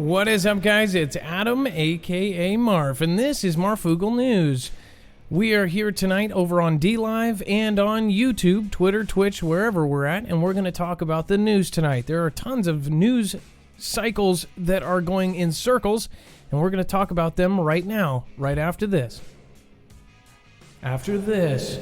What is up, guys? It's Adam, a.k.a. Marf, and this is Marfoogle News. We are here tonight over on DLive and on YouTube, Twitter, Twitch, wherever we're at, and we're going to talk about the news tonight. There are tons of news cycles that are going in circles, and we're going to talk about them right now, right after this. After this.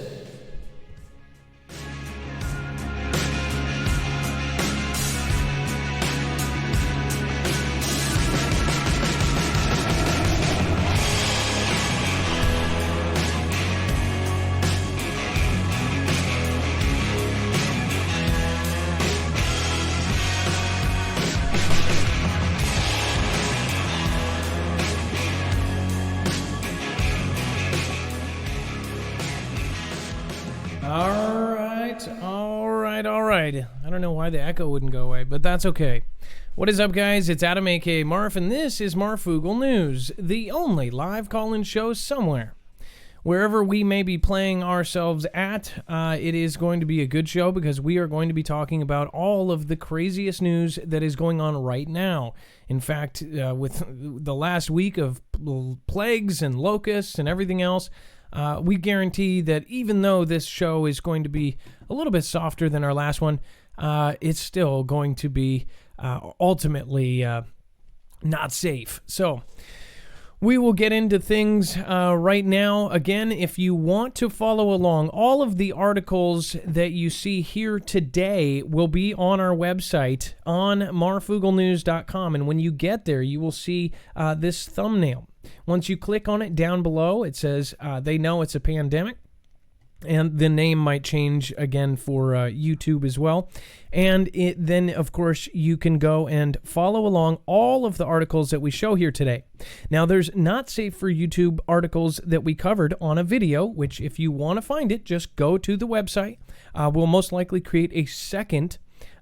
All right. I don't know why the echo wouldn't go away, but that's okay. What is up, guys? It's Adam, a.k.a. Marf, and this is Marfoogle News, the only live call-in show somewhere. Wherever we may be playing ourselves at, it is going to be a good show because we are going to be talking about all of the craziest news that is going on right now. In fact, with the last week of plagues and locusts and everything else, we guarantee that even though this show is going to be a little bit softer than our last one, it's still going to be ultimately not safe. So we will get into things right now. Again, if you want to follow along, all of the articles that you see here today will be on our website on marfooglenews.com. And when you get there, you will see this thumbnail. Once you click on it down below, it says they know it's a pandemic. And the name might change again for YouTube as well. And then, of course, you can go and follow along all of the articles that we show here today. Now, there's not safe for YouTube articles that we covered on a video, which if you want to find it, just go to the website. We'll most likely create a second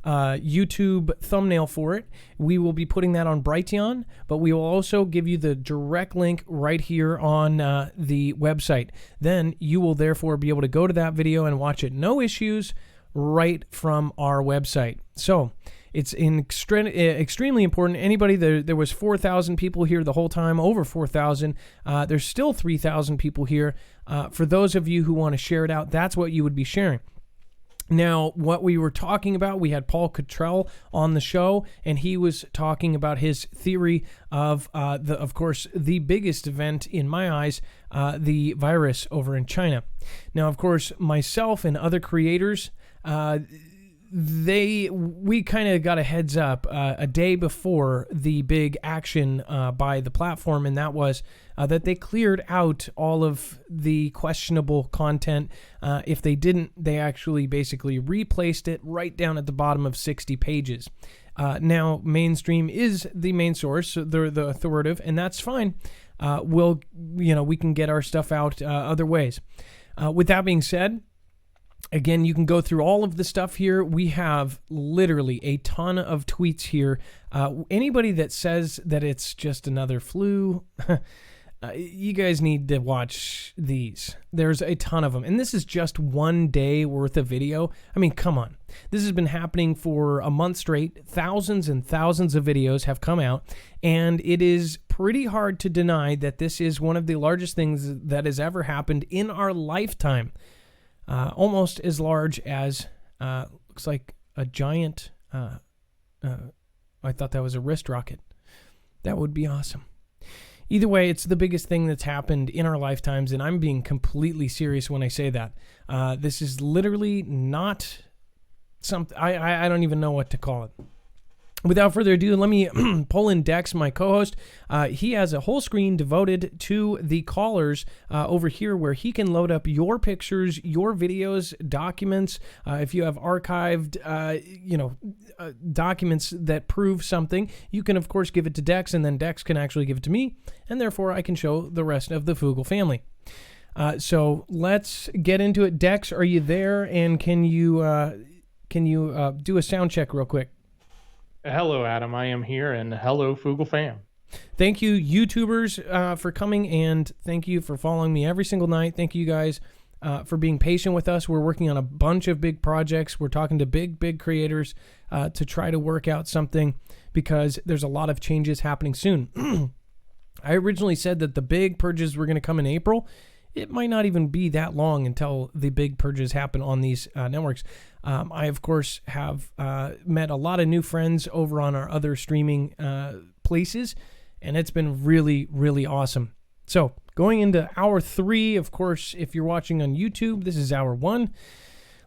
YouTube thumbnail for it. We will be putting that on Brighteon, but we will also give you the direct link right here on the website. Then you will therefore be able to go to that video and watch it, no issues, right from our website. So it's extremely important. Anybody, there was 4,000 people here the whole time, over 4,000. There's still 3,000 people here. For those of you who want to share it out, that's what you would be sharing. Now, what we were talking about, we had Paul Cottrell on the show, and he was talking about his theory of, of course, the biggest event in my eyes, the virus over in China. Now, of course, myself and other creators, we kind of got a heads up a day before the big action by the platform, and that was that they cleared out all of the questionable content. If they didn't, they actually basically replaced it right down at the bottom of 60 pages. Now, mainstream is the main source, they're the authoritative, and that's fine. We can get our stuff out other ways. With that being said, again, you can go through all of the stuff here. We have literally a ton of tweets here. Anybody that says that it's just another flu, you guys need to watch these. There's a ton of them. And this is just one day worth of video. I mean, come on. This has been happening for a month straight. Thousands and thousands of videos have come out. And it is pretty hard to deny that this is one of the largest things that has ever happened in our lifetime. Almost as large as, looks like a giant, I thought that was a wrist rocket. That would be awesome. Either way, it's the biggest thing that's happened in our lifetimes, and I'm being completely serious when I say that. This is literally not something, I don't even know what to call it. Without further ado, let me pull in Dex, my co-host. He has a whole screen devoted to the callers over here where he can load up your pictures, your videos, documents. If you have archived, documents that prove something, you can, of course, give it to Dex, and then Dex can actually give it to me, and therefore I can show the rest of the Foogle family. So let's get into it. Dex, are you there? And can you do a sound check real quick? Hello, Adam. I am here, and hello, Foogle fam. Thank you, YouTubers, for coming, and thank you for following me every single night. Thank you guys for being patient with us. We're working on a bunch of big projects. We're talking to big creators to try to work out something because there's a lot of changes happening soon. I originally said that the big purges were going to come in April. It might not even be that long until the big purges happen on these networks. I, of course, have met a lot of new friends over on our other streaming places, and it's been really, really awesome. So, going into hour 3, of course, if you're watching on YouTube, this is hour 1.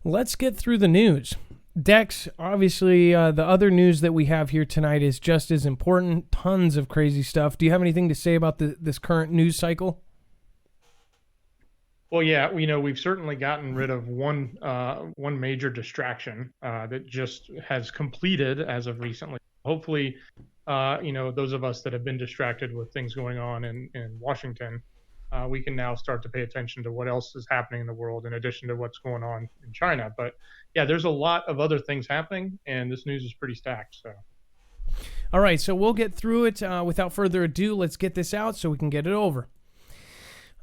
Let's get through the news. Dex, obviously, the other news that we have here tonight is just as important. Tons of crazy stuff. Do you have anything to say about this current news cycle? Well, yeah, we've certainly gotten rid of one major distraction that just has completed as of recently. Hopefully, those of us that have been distracted with things going on in Washington, we can now start to pay attention to what else is happening in the world in addition to what's going on in China. But yeah, there's a lot of other things happening, and this news is pretty stacked. So, all right, so we'll get through it without further ado. Let's get this out so we can get it over.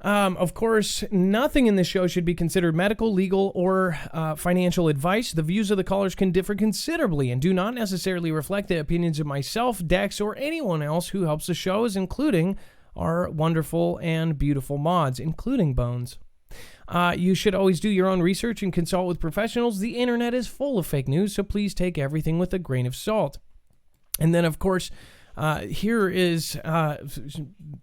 Of course, nothing in this show should be considered medical, legal, or financial advice. The views of the callers can differ considerably and do not necessarily reflect the opinions of myself, Dex, or anyone else who helps the shows, including our wonderful and beautiful mods, including Bones. You should always do your own research and consult with professionals. The internet is full of fake news, so please take everything with a grain of salt. And then, of course, here is,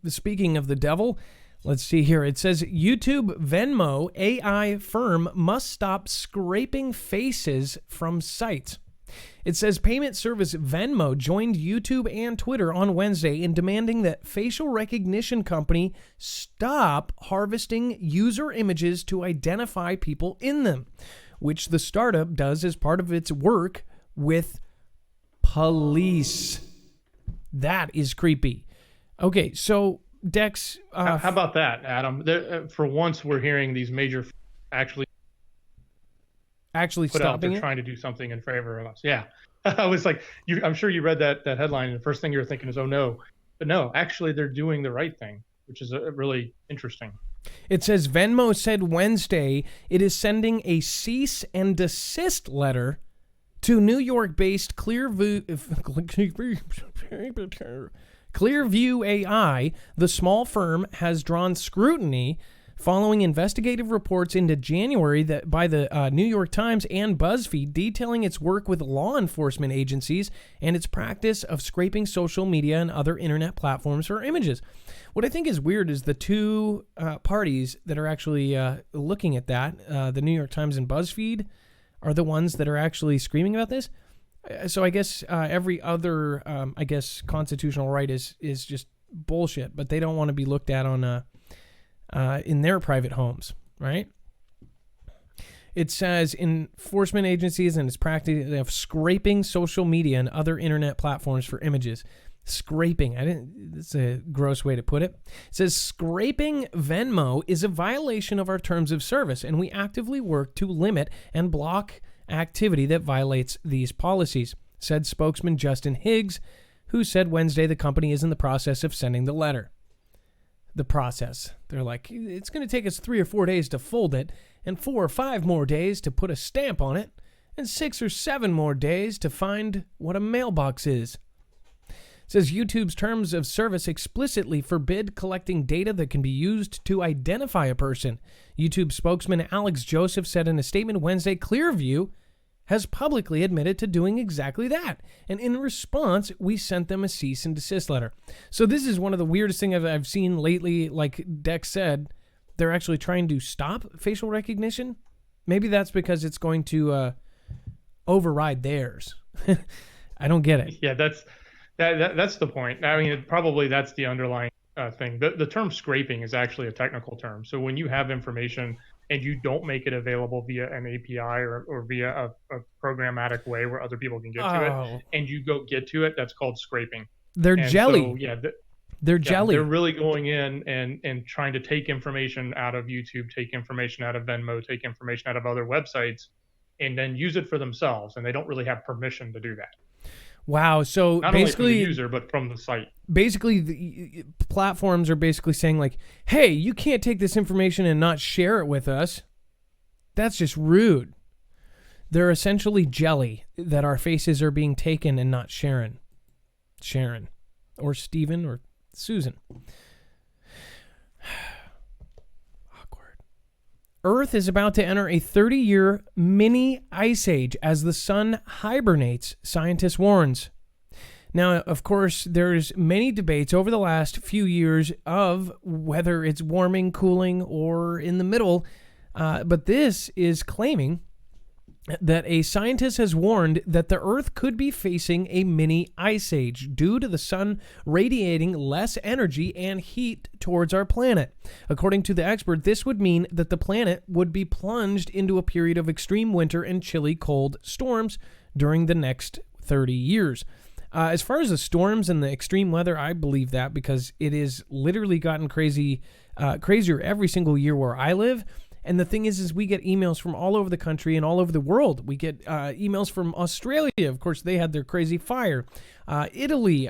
speaking of the devil, let's see here. It says, YouTube Venmo AI firm must stop scraping faces from sites. It says payment service Venmo joined YouTube and Twitter on Wednesday in demanding that facial recognition company stop harvesting user images to identify people in them, which the startup does as part of its work with police. That is creepy. Okay, so Dex, how about that, Adam? For once, we're hearing these major actually put out there trying to do something in favor of us. Yeah, I was like, I'm sure you read that headline, and the first thing you're thinking is, oh no, but no, actually they're doing the right thing, which is really interesting. It says Venmo said Wednesday it is sending a cease and desist letter to New York-based Clearview AI. The small firm has drawn scrutiny following investigative reports into January that by the New York Times and BuzzFeed detailing its work with law enforcement agencies and its practice of scraping social media and other internet platforms for images. What I think is weird is the two parties that are actually looking at that, the New York Times and BuzzFeed, are the ones that are actually screaming about this. So I guess every other, constitutional right is just bullshit, but they don't want to be looked at on in their private homes, right? It says enforcement agencies and its practice of scraping social media and other internet platforms for images. Scraping, that's a gross way to put it. It says scraping Venmo is a violation of our terms of service, and we actively work to limit and block activity that violates these policies, said spokesman Justin Higgs, who said Wednesday the company is in the process of sending the letter. The process. They're like, it's going to take us 3 or 4 days to fold it, and 4 or 5 more days to put a stamp on it, and 6 or 7 more days to find what a mailbox is. It says YouTube's terms of service explicitly forbid collecting data that can be used to identify a person. YouTube spokesman Alex Joseph said in a statement Wednesday, Clearview has publicly admitted to doing exactly that. And in response, we sent them a cease and desist letter. So this is one of the weirdest things I've seen lately. Like Dex said, they're actually trying to stop facial recognition. Maybe that's because it's going to override theirs. I don't get it. Yeah, that's the point. I mean, probably that's the underlying thing. The term scraping is actually a technical term. So when you have information and you don't make it available via an API or via a programmatic way where other people can get to it, and you go get to it, that's called scraping. They're jelly. So, they're jelly. They're really going in and trying to take information out of YouTube, take information out of Venmo, take information out of other websites, and then use it for themselves. And they don't really have permission to do that. Wow. So not basically, only from the user, but from the site. Basically, the platforms are basically saying like, hey, you can't take this information and not share it with us. That's just rude. They're essentially jelly that our faces are being taken and not sharing. Sharon or Stephen or Susan. Awkward. Earth is about to enter a 30-year mini ice age as the sun hibernates, scientists warns. Now, of course, there's many debates over the last few years of whether it's warming, cooling, or in the middle. But this is claiming that a scientist has warned that the Earth could be facing a mini ice age due to the sun radiating less energy and heat towards our planet. According to the expert, this would mean that the planet would be plunged into a period of extreme winter and chilly cold storms during the next 30 years. As far as the storms and the extreme weather, I believe that because it has literally gotten crazier every single year where I live. And the thing is we get emails from all over the country and all over the world. We get emails from Australia. Of course, they had their crazy fire. Italy,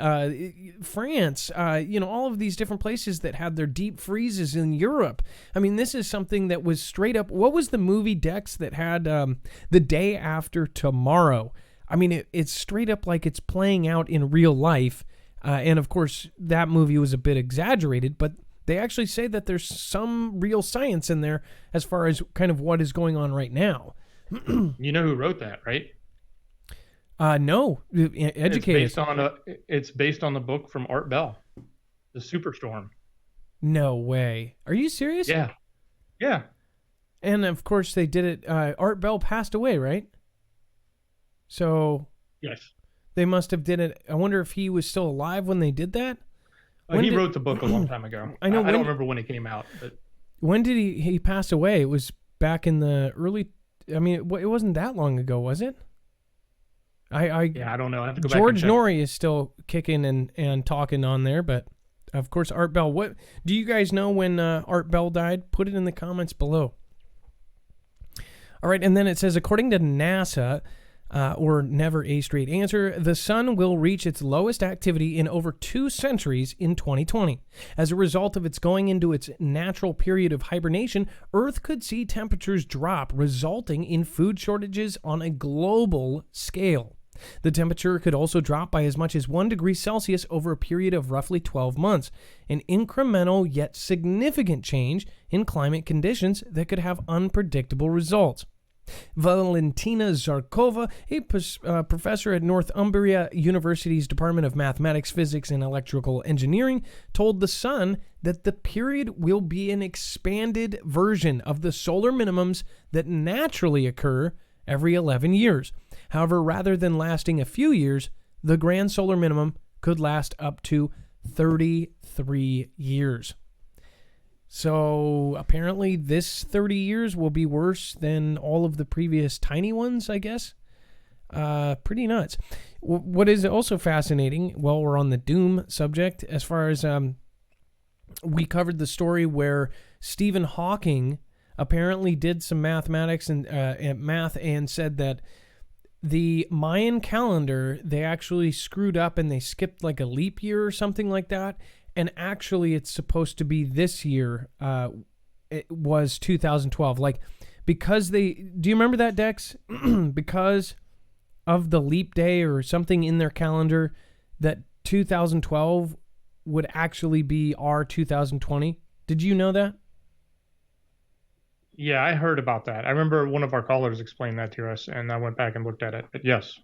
France, all of these different places that had their deep freezes in Europe. I mean, this is something that was straight up. What was the movie, Dex, that had The Day After Tomorrow? I mean, it's straight up like it's playing out in real life. And of course, that movie was a bit exaggerated, but they actually say that there's some real science in there as far as kind of what is going on right now. You know who wrote that, right? No. Educate us. It's based on the book from Art Bell, The Superstorm. No way. Are you serious? Yeah. Yeah. And of course they did it. Art Bell passed away, right? So yes, they must have did it. I wonder if he was still alive when they did that. He wrote the book a long time ago. I don't remember when it came out. But when did he pass away? It was back in the early. I mean, it wasn't that long ago, was it? I don't know. I have to go George back and Norrie is still kicking and talking on there, but of course Art Bell. What do you guys know when Art Bell died? Put it in the comments below. All right, and then it says, according to NASA. Or never a straight answer, the sun will reach its lowest activity in over 2 centuries in 2020. As a result of its going into its natural period of hibernation, Earth could see temperatures drop, resulting in food shortages on a global scale. The temperature could also drop by as much as 1 degree Celsius over a period of roughly 12 months, an incremental yet significant change in climate conditions that could have unpredictable results. Valentina Zarkova, a professor at Northumbria University's Department of Mathematics, Physics, and Electrical Engineering, told The Sun that the period will be an expanded version of the solar minimums that naturally occur every 11 years. However, rather than lasting a few years, the grand solar minimum could last up to 33 years. So apparently this 30 years will be worse than all of the previous tiny ones, I guess. Pretty nuts. What is also fascinating, while we're on the doom subject, as far as we covered the story where Stephen Hawking apparently did some mathematics and math and said that the Mayan calendar, they actually screwed up and they skipped like a leap year or something like that. And actually, it's supposed to be this year. It was 2012. Like, because do you remember that, Dex? Because of the leap day or something in their calendar, that 2012 would actually be our 2020. Did you know that? Yeah, I heard about that. I remember one of our callers explained that to us, and I went back and looked at it. But yes.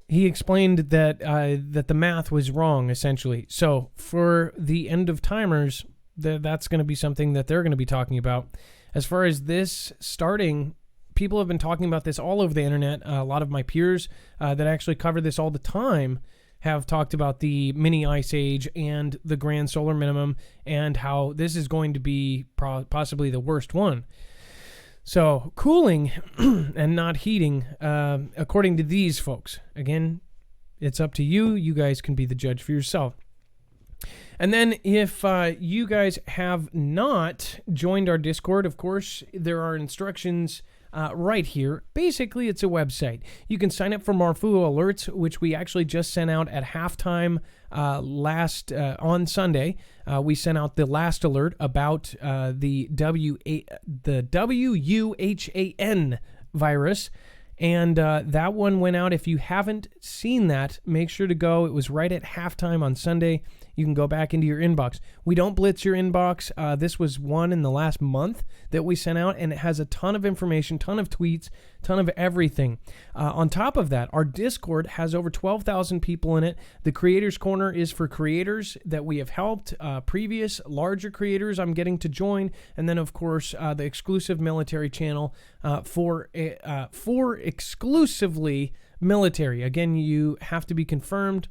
He explained that that the math was wrong, essentially. So for the end of timers, that's going to be something that they're going to be talking about. As far as this starting, people have been talking about this all over the internet. A lot of my peers that actually cover this all the time have talked about the mini ice age and the grand solar minimum and how this is going to be possibly the worst one. So cooling and not heating, according to these folks. Again, it's up to you. You guys can be the judge for yourself. And then if you guys have not joined our Discord, of course, there are instructions right here. Basically, it's a website. You can sign up for Marfoogle alerts, which we actually just sent out at halftime on Sunday. We sent out the last alert about the WUHAN virus, And that one went out. If you haven't seen that, make sure to go. It was right at halftime on Sunday. You can go back into your inbox. We don't blitz your inbox. This was one in the last month that we sent out, and it has a ton of information, ton of tweets, ton of everything. On top of that, our Discord has over 12,000 people in it. The Creators Corner is for creators that we have helped, previous larger creators I'm getting to join, and then, of course, the exclusive military channel for exclusively military. Again, you have to be confirmed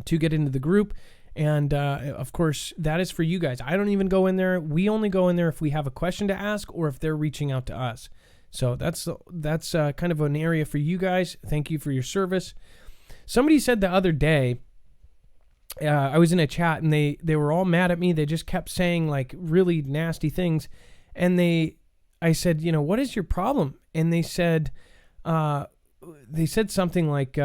to get into the group. And of course, that is for you guys. I don't even go in there. We only go in there if we have a question to ask or if they're reaching out to us. So that's kind of an area for you guys. Thank you for your service. Somebody said the other day, I was in a chat and they were all mad at me. They just kept saying like really nasty things. And I said, what is your problem? And they said something like,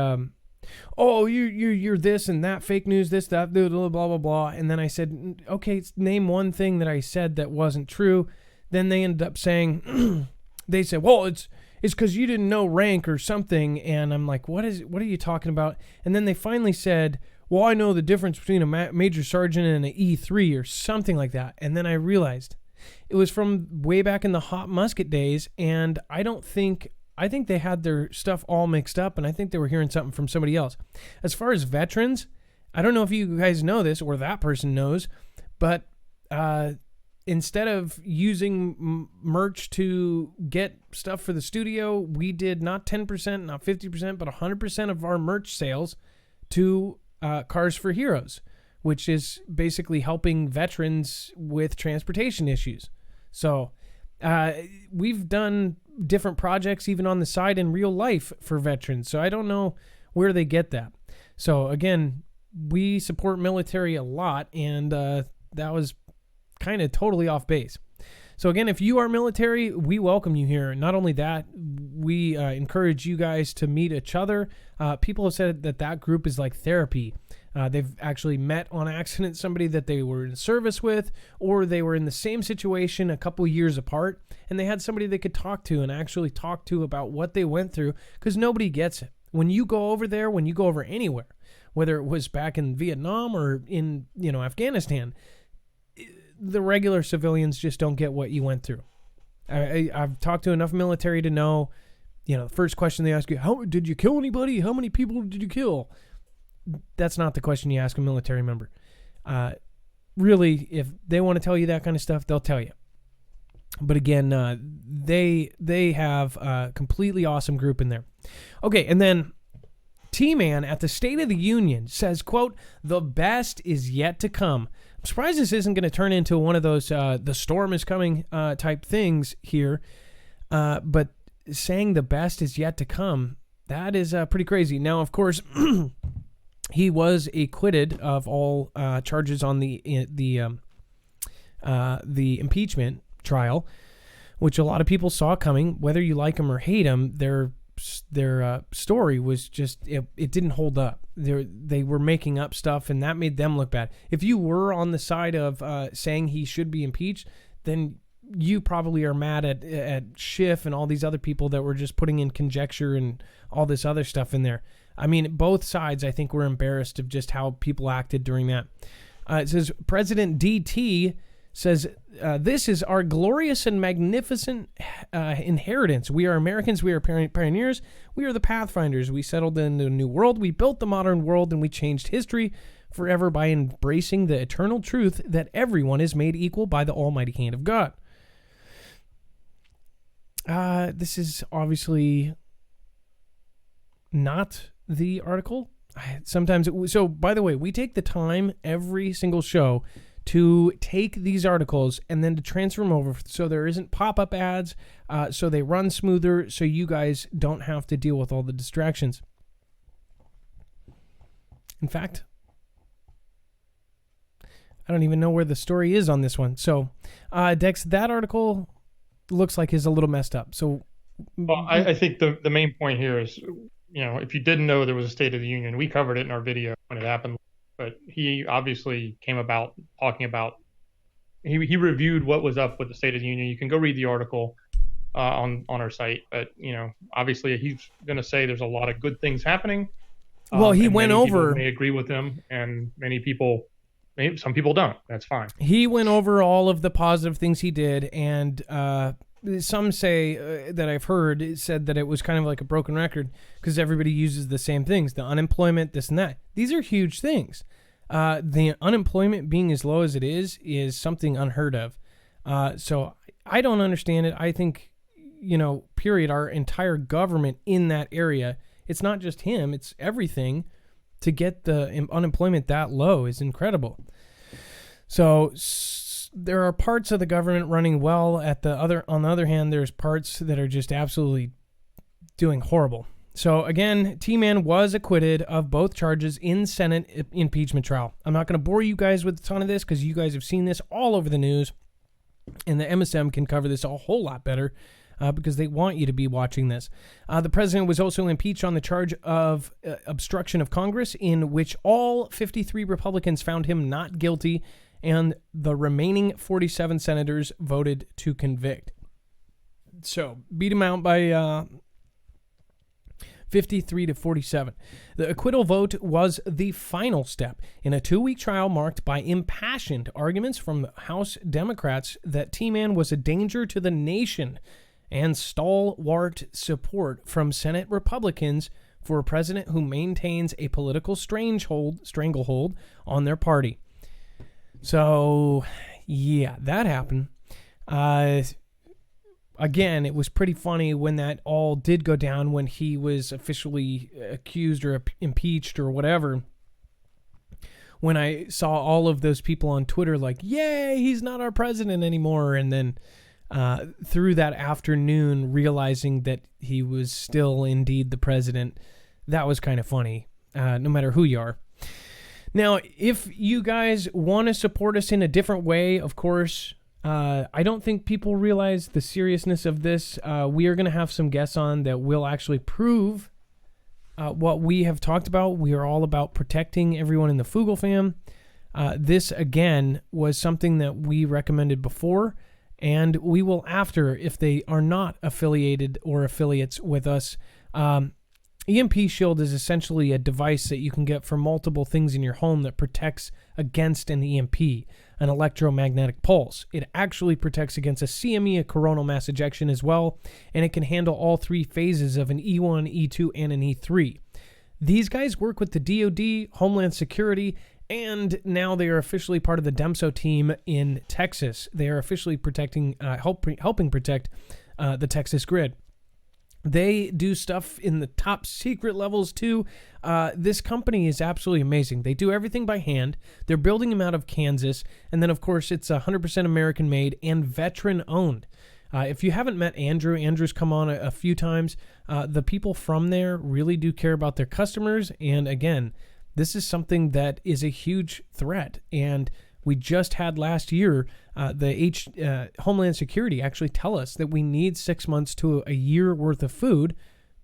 oh, you're this and that, fake news, this, that, blah, blah, blah, blah. And then I said, okay, name one thing that I said that wasn't true. Then they ended up saying, they said, well, it's because you didn't know rank or something. And I'm like, what are you talking about? And then they finally said, well, I know the difference between a major sergeant and an E3 or something like that. And then I realized it was from way back in the hot musket days. And I think they had their stuff all mixed up, and I think they were hearing something from somebody else. As far as veterans, I don't know if you guys know this or that person knows, but instead of using merch to get stuff for the studio, we did not 10%, not 50%, but 100% of our merch sales to Cars for Heroes, which is basically helping veterans with transportation issues. So we've done different projects even on the side in real life for veterans. So I don't know where they get that. So again, we support military a lot, and that was kind of totally off base. So again, if you are military, we welcome you here. Not only that, we encourage you guys to meet each other. People have said that group is like therapy. They've actually met on accident somebody that they were in service with, or they were in the same situation a couple years apart, and they had somebody they could talk to and actually talk to about what they went through, because nobody gets it. When you go over there, when you go over anywhere, whether it was back in Vietnam or in Afghanistan, the regular civilians just don't get what you went through. I've talked to enough military to know, the first question they ask you, how did you kill anybody? How many people did you kill? That's not the question you ask a military member. Really, if they want to tell you that kind of stuff, they'll tell you. But again, they have a completely awesome group in there. Okay, and then T-Man at the State of the Union says, quote, the best is yet to come. I'm surprised this isn't going to turn into one of those the storm is coming type things here. But saying the best is yet to come, that is pretty crazy. Now, of course, he was acquitted of all charges on the impeachment trial, which a lot of people saw coming. Whether you like him or hate him, their story was just it didn't hold up. They were making up stuff, and that made them look bad. If you were on the side of saying he should be impeached, then you probably are mad at Schiff and all these other people that were just putting in conjecture and all this other stuff in there. I mean, both sides, I think, were embarrassed of just how people acted during that. It says, President DT says, this is our glorious and magnificent inheritance. We are Americans. We are pioneers. We are the pathfinders. We settled in a new world. We built the modern world, and we changed history forever by embracing the eternal truth that everyone is made equal by the almighty hand of God. This is obviously not the article. So, by the way, we take the time every single show to take these articles and then to transfer them over so there isn't pop-up ads, so they run smoother, so you guys don't have to deal with all the distractions. In fact, I don't even know where the story is on this one. So, Dex, that article looks like is a little messed up. So, well, I think the main point here is, if you didn't know there was a State of the Union, we covered it in our video when it happened. But he obviously came about talking about, he reviewed what was up with the State of the Union. You can go read the article. on our site. But obviously he's going to say there's a lot of good things happening. Well, he and went many over. people may agree with him, and some people don't. That's fine. He went over all of the positive things he did, and some say that I've heard said that it was kind of like a broken record because everybody uses the same things: the unemployment, this and that. These are huge things. The unemployment being as low as it is something unheard of. So I don't understand it. I think, period, our entire government in that area, it's not just him, it's everything, to get the unemployment that low is incredible. So there are parts of the government running well. On the other hand, there's parts that are just absolutely doing horrible. So again, T-Man was acquitted of both charges in Senate impeachment trial. I'm not going to bore you guys with a ton of this because you guys have seen this all over the news, and the MSM can cover this a whole lot better because they want you to be watching this. The president was also impeached on the charge of obstruction of Congress, in which all 53 Republicans found him not guilty, and the remaining 47 senators voted to convict. So beat him out by 53 to 47. The acquittal vote was the final step in a 2-week trial marked by impassioned arguments from House Democrats that T-Man was a danger to the nation, and stalwart support from Senate Republicans for a president who maintains a political stranglehold on their party. So, yeah, that happened. Again, it was pretty funny when that all did go down, when he was officially accused or impeached or whatever. When I saw all of those people on Twitter like, yay, he's not our president anymore. And then through that afternoon, realizing that he was still indeed the president, that was kind of funny, no matter who you are. Now, if you guys want to support us in a different way, of course, I don't think people realize the seriousness of this. We are going to have some guests on that will actually prove what we have talked about. We are all about protecting everyone in the Foogle fam. This, again, was something that we recommended before, and we will after if they are not affiliated or affiliates with us. EMP Shield is essentially a device that you can get for multiple things in your home that protects against an EMP, an electromagnetic pulse. It actually protects against a CME, a coronal mass ejection as well, and it can handle all 3 phases of an E1, E2, and an E3. These guys work with the DoD, Homeland Security, and now they are officially part of the DEMSO team in Texas. They are officially helping protect the Texas grid. They do stuff in the top secret levels too. This company is absolutely amazing. They do everything by hand. They're building them out of Kansas. And then, of course, it's 100% American made and veteran owned. If you haven't met Andrew's come on a few times. The people from there really do care about their customers. And again, this is something that is a huge threat. And we just had last year, Homeland Security actually tell us that we need 6 months to a year worth of food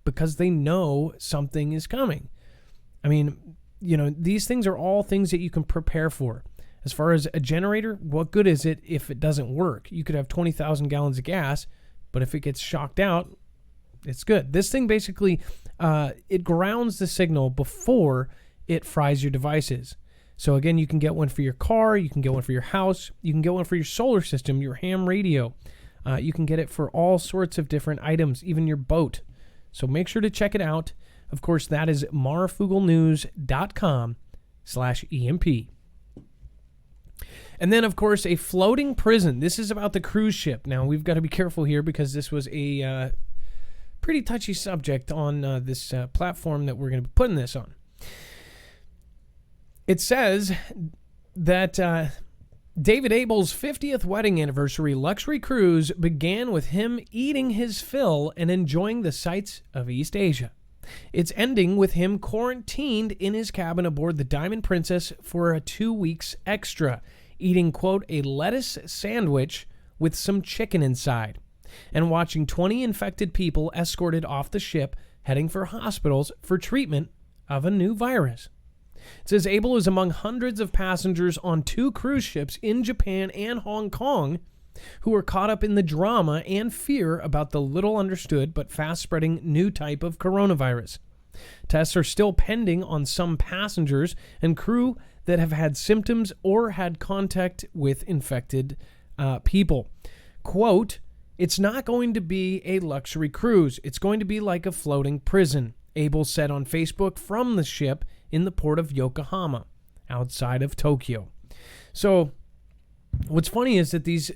because they know something is coming. I mean, these things are all things that you can prepare for. As far as a generator, what good is it if it doesn't work? You could have 20,000 gallons of gas, but if it gets shocked out, it's good. This thing basically, it grounds the signal before it fries your devices. So again, you can get one for your car, you can get one for your house, you can get one for your solar system, your ham radio. You can get it for all sorts of different items, even your boat. So make sure to check it out. Of course, that is marfooglenews.com/EMP. And then, of course, a floating prison. This is about the cruise ship. Now, we've got to be careful here because this was a pretty touchy subject on this platform that we're going to be putting this on. It says that David Abel's 50th wedding anniversary luxury cruise began with him eating his fill and enjoying the sights of East Asia. It's ending with him quarantined in his cabin aboard the Diamond Princess for 2 weeks extra, eating, quote, a lettuce sandwich with some chicken inside, and watching 20 infected people escorted off the ship heading for hospitals for treatment of a new virus. It says Abel is among hundreds of passengers on 2 cruise ships in Japan and Hong Kong who are caught up in the drama and fear about the little understood but fast-spreading new type of coronavirus. Tests are still pending on some passengers and crew that have had symptoms or had contact with infected people. Quote, "It's not going to be a luxury cruise. It's going to be like a floating prison," Abel said on Facebook from the ship in the port of Yokohama, outside of Tokyo. So what's funny is that these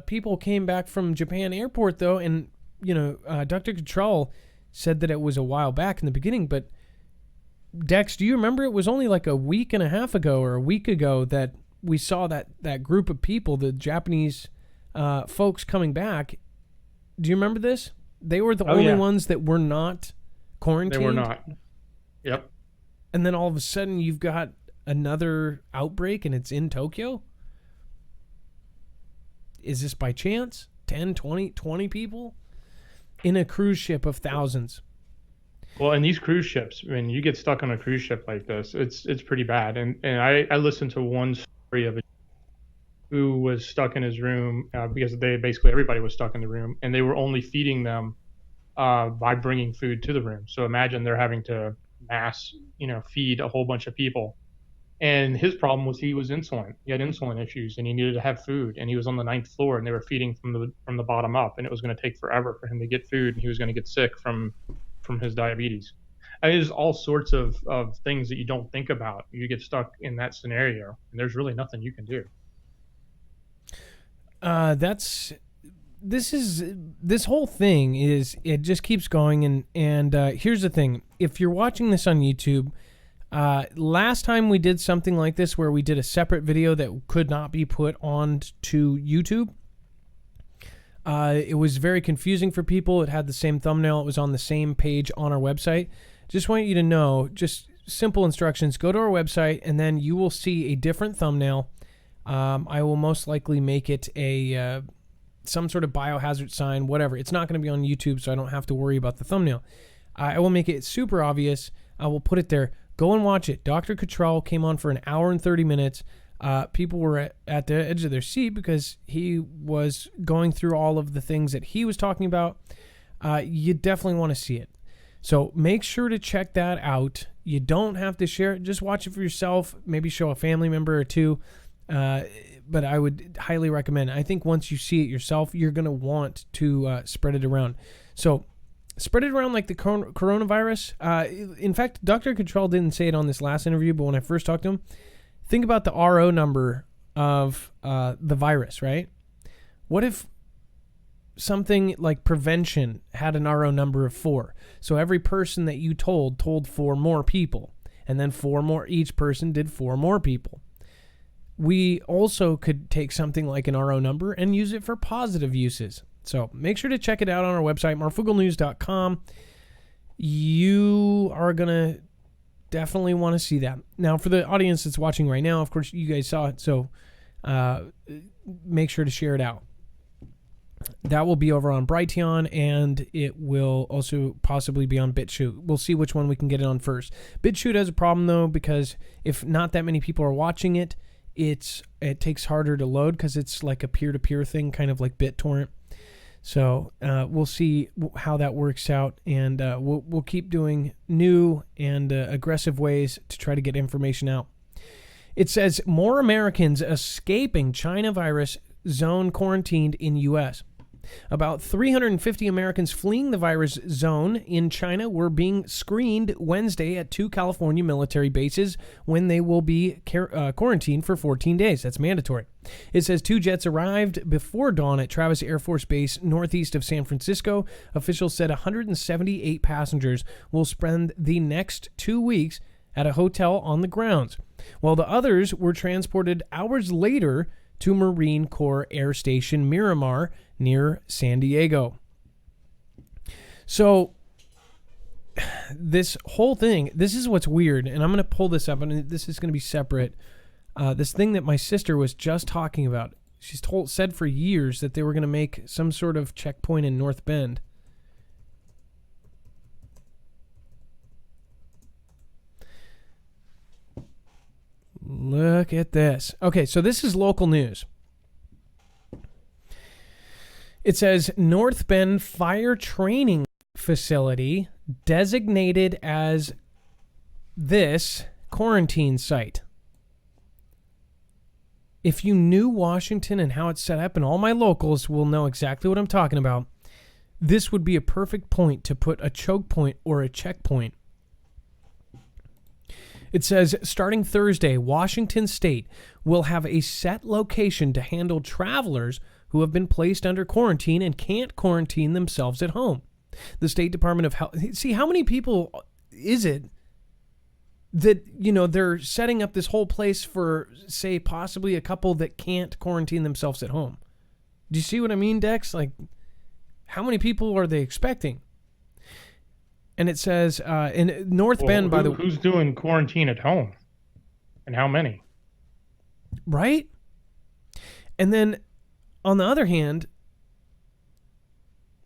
people came back from Japan airport, though, and, Dr. Cottrell said that it was a while back in the beginning, but Dex, do you remember it was only like a week and a half ago or a week ago that we saw that group of people, the Japanese folks coming back? Do you remember this? They were the only ones that were not quarantined. They were not. Yep. And then all of a sudden you've got another outbreak and it's in Tokyo? Is this by chance? 10, 20 people in a cruise ship of thousands? Well, and these cruise ships, I mean, you get stuck on a cruise ship like this, it's pretty bad. And I listened to one story of a who was stuck in his room because everybody was stuck in the room, and they were only feeding them by bringing food to the room. So imagine they're having to mass, feed a whole bunch of people. And his problem was he was insulin. He had insulin issues, and he needed to have food. And he was on the 9th floor, and they were feeding from the bottom up, and it was going to take forever for him to get food, and he was going to get sick from his diabetes. And there's all sorts of things that you don't think about. You get stuck in that scenario, and there's really nothing you can do. This whole thing it just keeps going, and here's the thing. If you're watching this on YouTube, last time we did something like this where we did a separate video that could not be put on to YouTube, it was very confusing for people. It had the same thumbnail. It was on the same page on our website. Just want you to know, just simple instructions. Go to our website, and then you will see a different thumbnail. I will most likely make it a some sort of biohazard sign, whatever. It's not going to be on YouTube, so I don't have to worry about the thumbnail. I will make it super obvious. I will put it there. Go and watch it. Dr. Cottrell came on for an hour and 30 minutes. People were at the edge of their seat because he was going through all of the things that he was talking about. You definitely want to see it. So make sure to check that out. You don't have to share it. Just watch it for yourself. Maybe show a family member or two. But I would highly recommend. I think once you see it yourself, you're going to want to spread it around. So spread it around like the coronavirus. In fact, Dr. Cottrell didn't say it on this last interview, but when I first talked to him, think about the RO number of the virus, right? What if something like prevention had an RO number of 4? So every person that you told 4 more people, and then 4 more, each person did 4 more people. We also could take something like an RO number and use it for positive uses. So make sure to check it out on our website, marfooglenews.com. You are going to definitely want to see that. Now, for the audience that's watching right now, of course, you guys saw it, so make sure to share it out. That will be over on Brighteon, and it will also possibly be on BitChute. We'll see which one we can get it on first. BitChute has a problem, though, because if not that many people are watching it, it takes harder to load because it's like a peer-to-peer thing, kind of like BitTorrent. So we'll see how that works out, and we'll keep doing new and aggressive ways to try to get information out. It says more Americans escaping China virus zone quarantined in U.S. About 350 Americans fleeing the virus zone in China were being screened Wednesday at 2 California military bases when they will be quarantined for 14 days. That's mandatory. It says 2 jets arrived before dawn at Travis Air Force Base northeast of San Francisco. Officials said 178 passengers will spend the next 2 weeks at a hotel on the grounds, while the others were transported hours later to Marine Corps Air Station Miramar near San Diego. So this whole thing, this is what's weird, and I'm going to pull this up, and this is going to be separate. This thing that my sister was just talking about. She's said for years that they were going to make some sort of checkpoint in North Bend. Look at this. Okay, so this is local news. It says North Bend Fire Training Facility designated as this quarantine site. If you knew Washington and how it's set up, and all my locals will know exactly what I'm talking about, this would be a perfect point to put a choke point or a checkpoint. It says, starting Thursday, Washington State will have a set location to handle travelers who have been placed under quarantine and can't quarantine themselves at home. The State Department of Health... See, how many people is it that, they're setting up this whole place for, say, possibly a couple that can't quarantine themselves at home? Do you see what I mean, Dex? Like, how many people are they expecting? And it says in North Bend, by the way... Who's doing quarantine at home? And how many? Right? And then, on the other hand,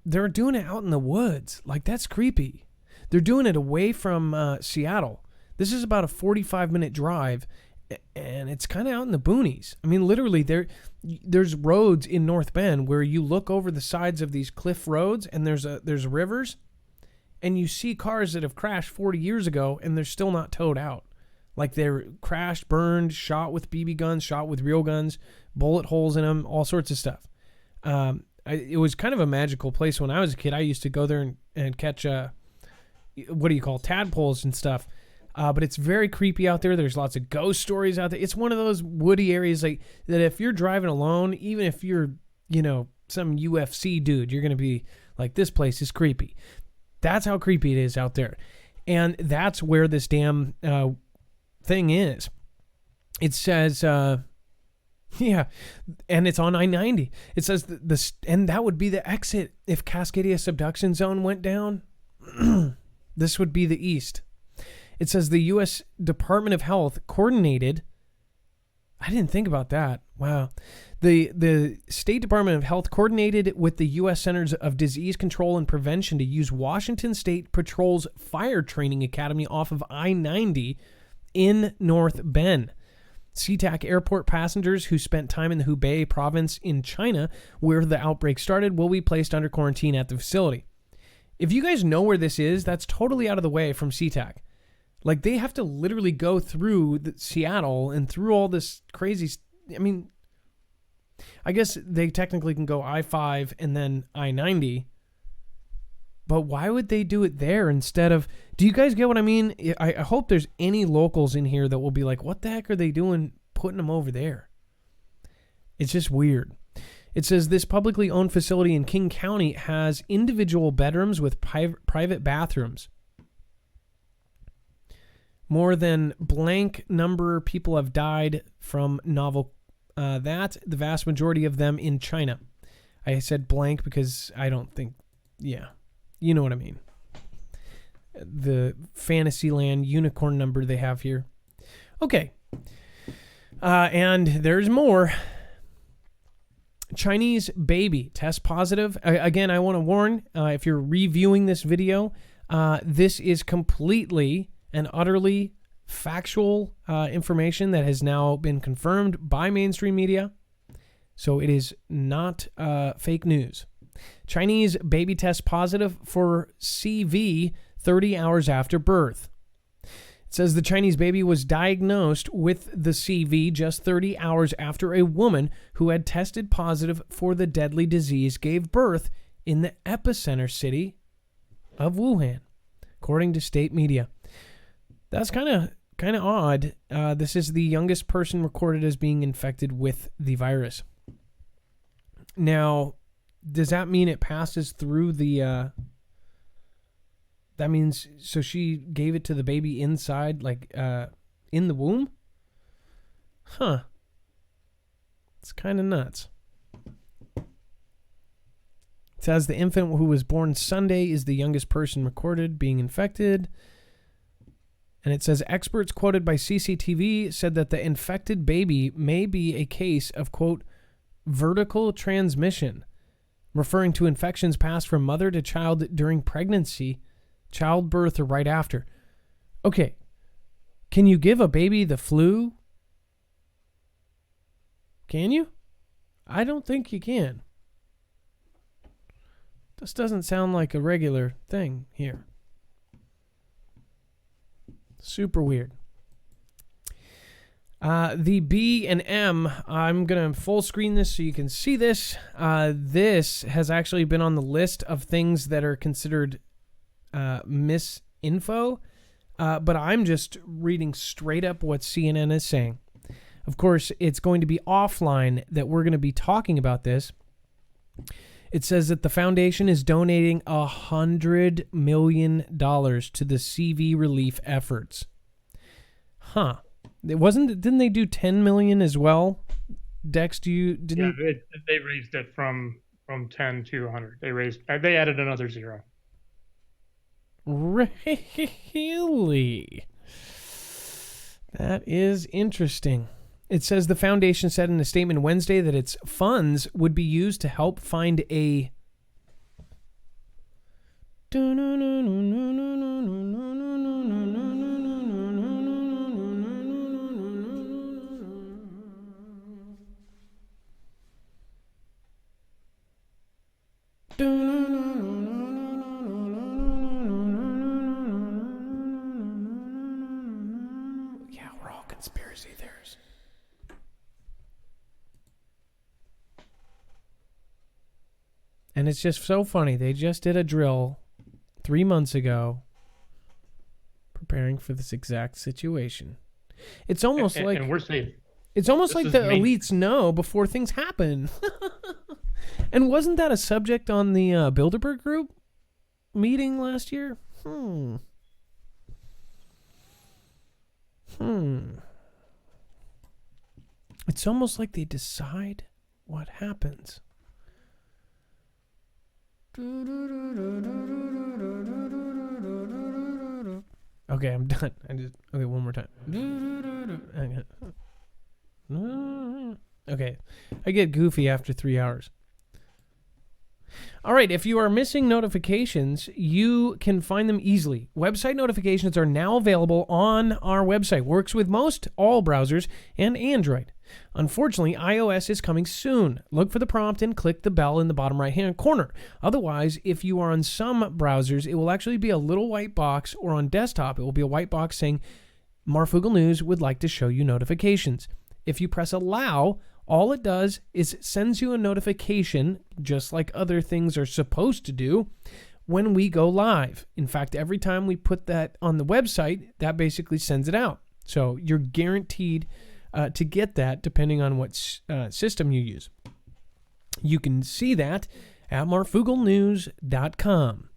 they're doing it out in the woods. Like, that's creepy. They're doing it away from Seattle. This is about a 45-minute drive, and it's kind of out in the boonies. I mean, literally, there's roads in North Bend where you look over the sides of these cliff roads, and there's rivers, and you see cars that have crashed 40 years ago, and they're still not towed out. Like, they're crashed, burned, shot with BB guns, shot with real guns, bullet holes in them, all sorts of stuff. It was kind of a magical place when I was a kid. I used to go there and catch, tadpoles and stuff. But it's very creepy out there. There's lots of ghost stories out there. It's one of those woody areas like that if you're driving alone, even if you're, some UFC dude, you're going to be like, this place is creepy. That's how creepy it is out there. And that's where this damn thing is. It says, and it's on I-90. It says, and that would be the exit. If Cascadia Subduction Zone went down, this would be the east. It says the U.S. Department of Health coordinated. I didn't think about that. Wow. The State Department of Health coordinated with the U.S. Centers of Disease Control and Prevention to use Washington State Patrol's Fire Training Academy off of I-90 in North Bend. SeaTac Airport passengers who spent time in the Hubei province in China, where the outbreak started, will be placed under quarantine at the facility. If you guys know where this is, that's totally out of the way from SeaTac. Like, they have to literally go through Seattle and through all this crazy... I mean, I guess they technically can go I-5 and then I-90. But why would they do it there instead of... Do you guys get what I mean? I hope there's any locals in here that will be like, what the heck are they doing putting them over there? It's just weird. It says this publicly owned facility in King County has individual bedrooms with private bathrooms. More than blank number of people have died from novel the vast majority of them in China. I said blank because I don't think, you know what I mean. The Fantasyland unicorn number they have here. Okay. And there's more. Chinese baby tests positive. Again, I want to warn, if you're reviewing this video, this is completely and utterly factual information that has now been confirmed by mainstream media. So it is not fake news. Chinese baby tests positive for CV 30 hours after birth. It says the Chinese baby was diagnosed with the CV just 30 hours after a woman who had tested positive for the deadly disease gave birth in the epicenter city of Wuhan, according to state media. That's kind of odd. This is the youngest person recorded as being infected with the virus. Now, does that mean it passes through the... that means, so she gave it to the baby inside, like, in the womb? Huh. It's kind of nuts. It says the infant who was born Sunday is the youngest person recorded being infected. And it says experts quoted by CCTV said that the infected baby may be a case of, quote, vertical transmission, referring to infections passed from mother to child during pregnancy, childbirth, or right after. Okay. Can you give a baby the flu? Can you? I don't think you can. This doesn't sound like a regular thing here. Super weird. The B and M, I'm going to full screen this so you can see this. This has actually been on the list of things that are considered misinfo, but I'm just reading straight up what CNN is saying. Of course, it's going to be offline that we're going to be talking about this. It says that the foundation is donating $100 million to the CV relief efforts. Huh. Didn't they do 10 million as well? Dex, didn't? Yeah, they raised it from 10 to 100. They added another zero. Really? That is interesting. It says the foundation said in a statement Wednesday that its funds would be used to help find a yeah, we're all conspiracy theorists. And it's just so funny. They just did a drill 3 months ago preparing for this exact situation. It's almost like... And we're safe. It's almost like the elites know before things happen. And wasn't that a subject on the Bilderberg Group meeting last year? It's almost like they decide what happens. Okay, I'm done. Okay, one more time. Okay, I get goofy after 3 hours. All right, if you are missing notifications, you can find them easily. Website notifications are now available on our website. Works with most all browsers and Android. Unfortunately, iOS is coming soon. Look for the prompt and click the bell in the bottom right-hand corner. Otherwise, if you are on some browsers, it will actually be a little white box, or on desktop, it will be a white box saying, Marfoogle News would like to show you notifications. If you press allow, all it does is sends you a notification, just like other things are supposed to do, when we go live. In fact, every time we put that on the website, that basically sends it out. So you're guaranteed to get that depending on what system you use. You can see that at marfooglenews.com.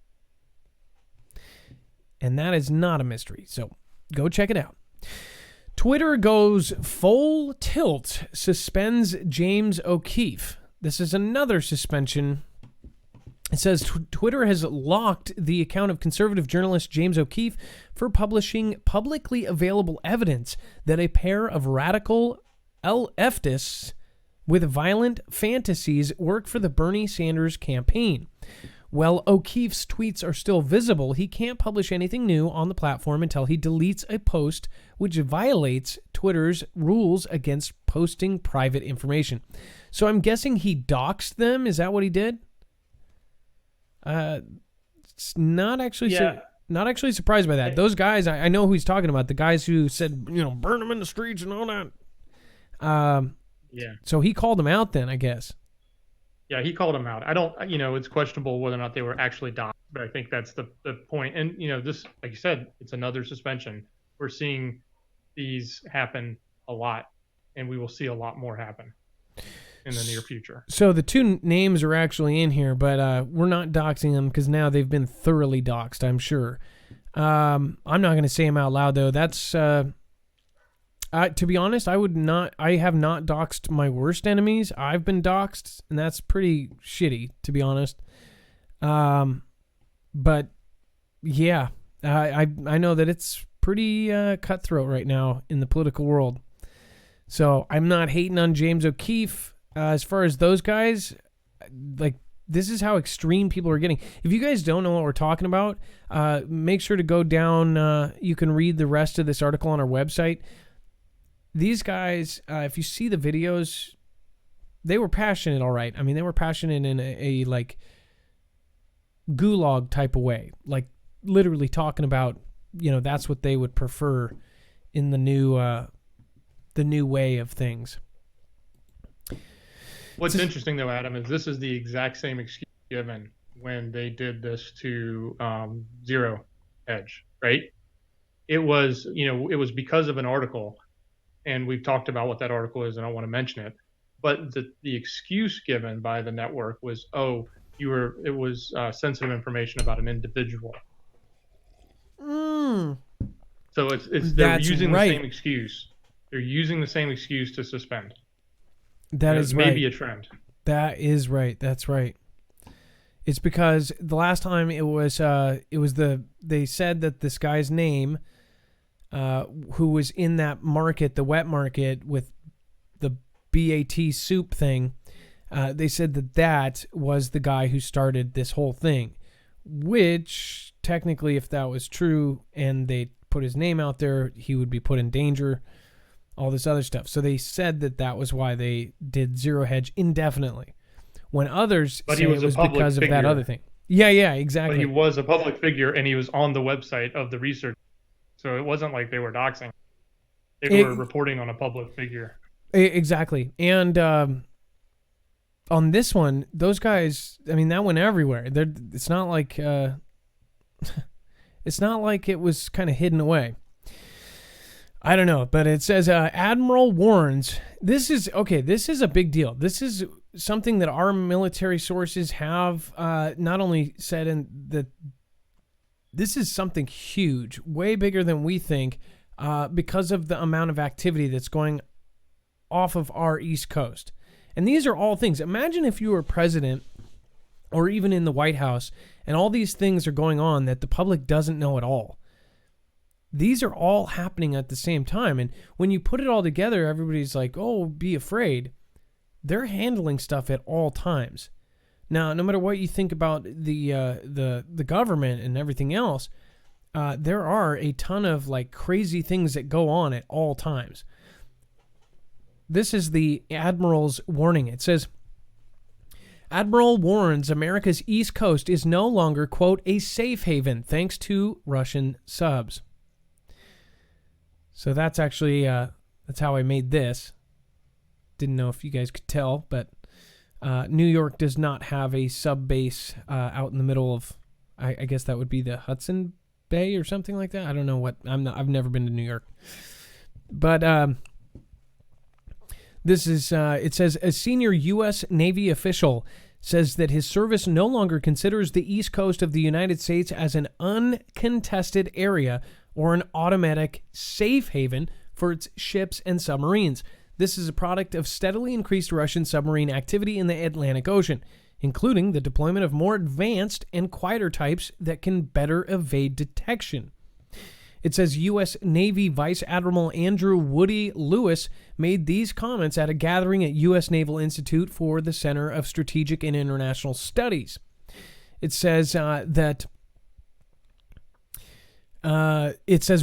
And that is not a mystery, so go check it out. Twitter goes full tilt, suspends James OKeefe. This is another suspension. It says Twitter has locked the account of conservative journalist James OKeefe for publishing publicly available evidence that a pair of radical leftists with violent fantasies work for the Bernie Sanders campaign. While O'Keefe's tweets are still visible, he can't publish anything new on the platform until he deletes a post which violates Twitter's rules against posting private information. So I'm guessing he doxed them. Is that what he did? It's not actually not actually surprised by that. Those guys, I know who he's talking about. The guys who said, burn them in the streets and all that. Yeah. So he called them out then, I guess. Yeah, he called them out. I don't, it's questionable whether or not they were actually doxxed, but I think that's the point. And, this, like you said, it's another suspension. We're seeing these happen a lot, and we will see a lot more happen in the near future. So the two names are actually in here, but we're not doxing them because now they've been thoroughly doxed, I'm sure. I'm not going to say them out loud, though. That's... to be honest, I have not doxed my worst enemies. I've been doxed, and that's pretty shitty, to be honest. But yeah, I know that it's pretty cutthroat right now in the political world. So I'm not hating on James OKeefe. As far as those guys, this is how extreme people are getting. If you guys don't know what we're talking about, make sure to go down. You can read the rest of this article on our website. These guys, if you see the videos, they were passionate, all right. I mean, they were passionate in a gulag type of way, like literally talking about, that's what they would prefer in the new way of things. What's interesting though, Adam, is this is the exact same excuse given when they did this to Zero Hedge, right? It was, it was because of an article, and we've talked about what that article is, and I don't want to mention it. But the excuse given by the network was, it was sensitive information about an individual. So they're using the same excuse. They're using the same excuse to suspend. That is right. Maybe a trend. That is right. That's right. It's because the last time they said that this guy's name, who was in that market, the wet market with the BAT soup thing, they said that was the guy who started this whole thing, which technically, if that was true and they put his name out there, he would be put in danger, all this other stuff. So they said that was why they did Zero Hedge indefinitely. When others say it was because of that other thing. Yeah, exactly. But he was a public figure, and he was on the website of the research. So it wasn't like they were doxing. They were reporting on a public figure. Exactly. And on this one, those guys, I mean, that went everywhere. It's not like it's not like it was kind of hidden away. I don't know, but it says Admiral warns. This is a big deal. This is something that our military sources have not only said, in that this is something huge, way bigger than we think, because of the amount of activity that's going off of our East Coast. And these are all things. Imagine if you were president or even in the White House and all these things are going on that the public doesn't know at all. These are all happening at the same time. And when you put it all together, everybody's like, oh, be afraid. They're handling stuff at all times. Now, no matter what you think about the government and everything else, there are a ton of like crazy things that go on at all times. This is the Admiral's warning. It says, Admiral warns America's East Coast is no longer, quote, a safe haven thanks to Russian subs. So that's actually, that's how I made this. Didn't know if you guys could tell, but New York does not have a sub base out in the middle of, I guess that would be the Hudson Bay or something like that. I don't know what, I've never been to New York. But this is, it says, a senior U.S. Navy official says that his service no longer considers the East Coast of the United States as an uncontested area or an automatic safe haven for its ships and submarines. This is a product of steadily increased Russian submarine activity in the Atlantic Ocean, including the deployment of more advanced and quieter types that can better evade detection. It says U.S. Navy Vice Admiral Andrew Woody Lewis made these comments at a gathering at U.S. Naval Institute for the Center of Strategic and International Studies. It says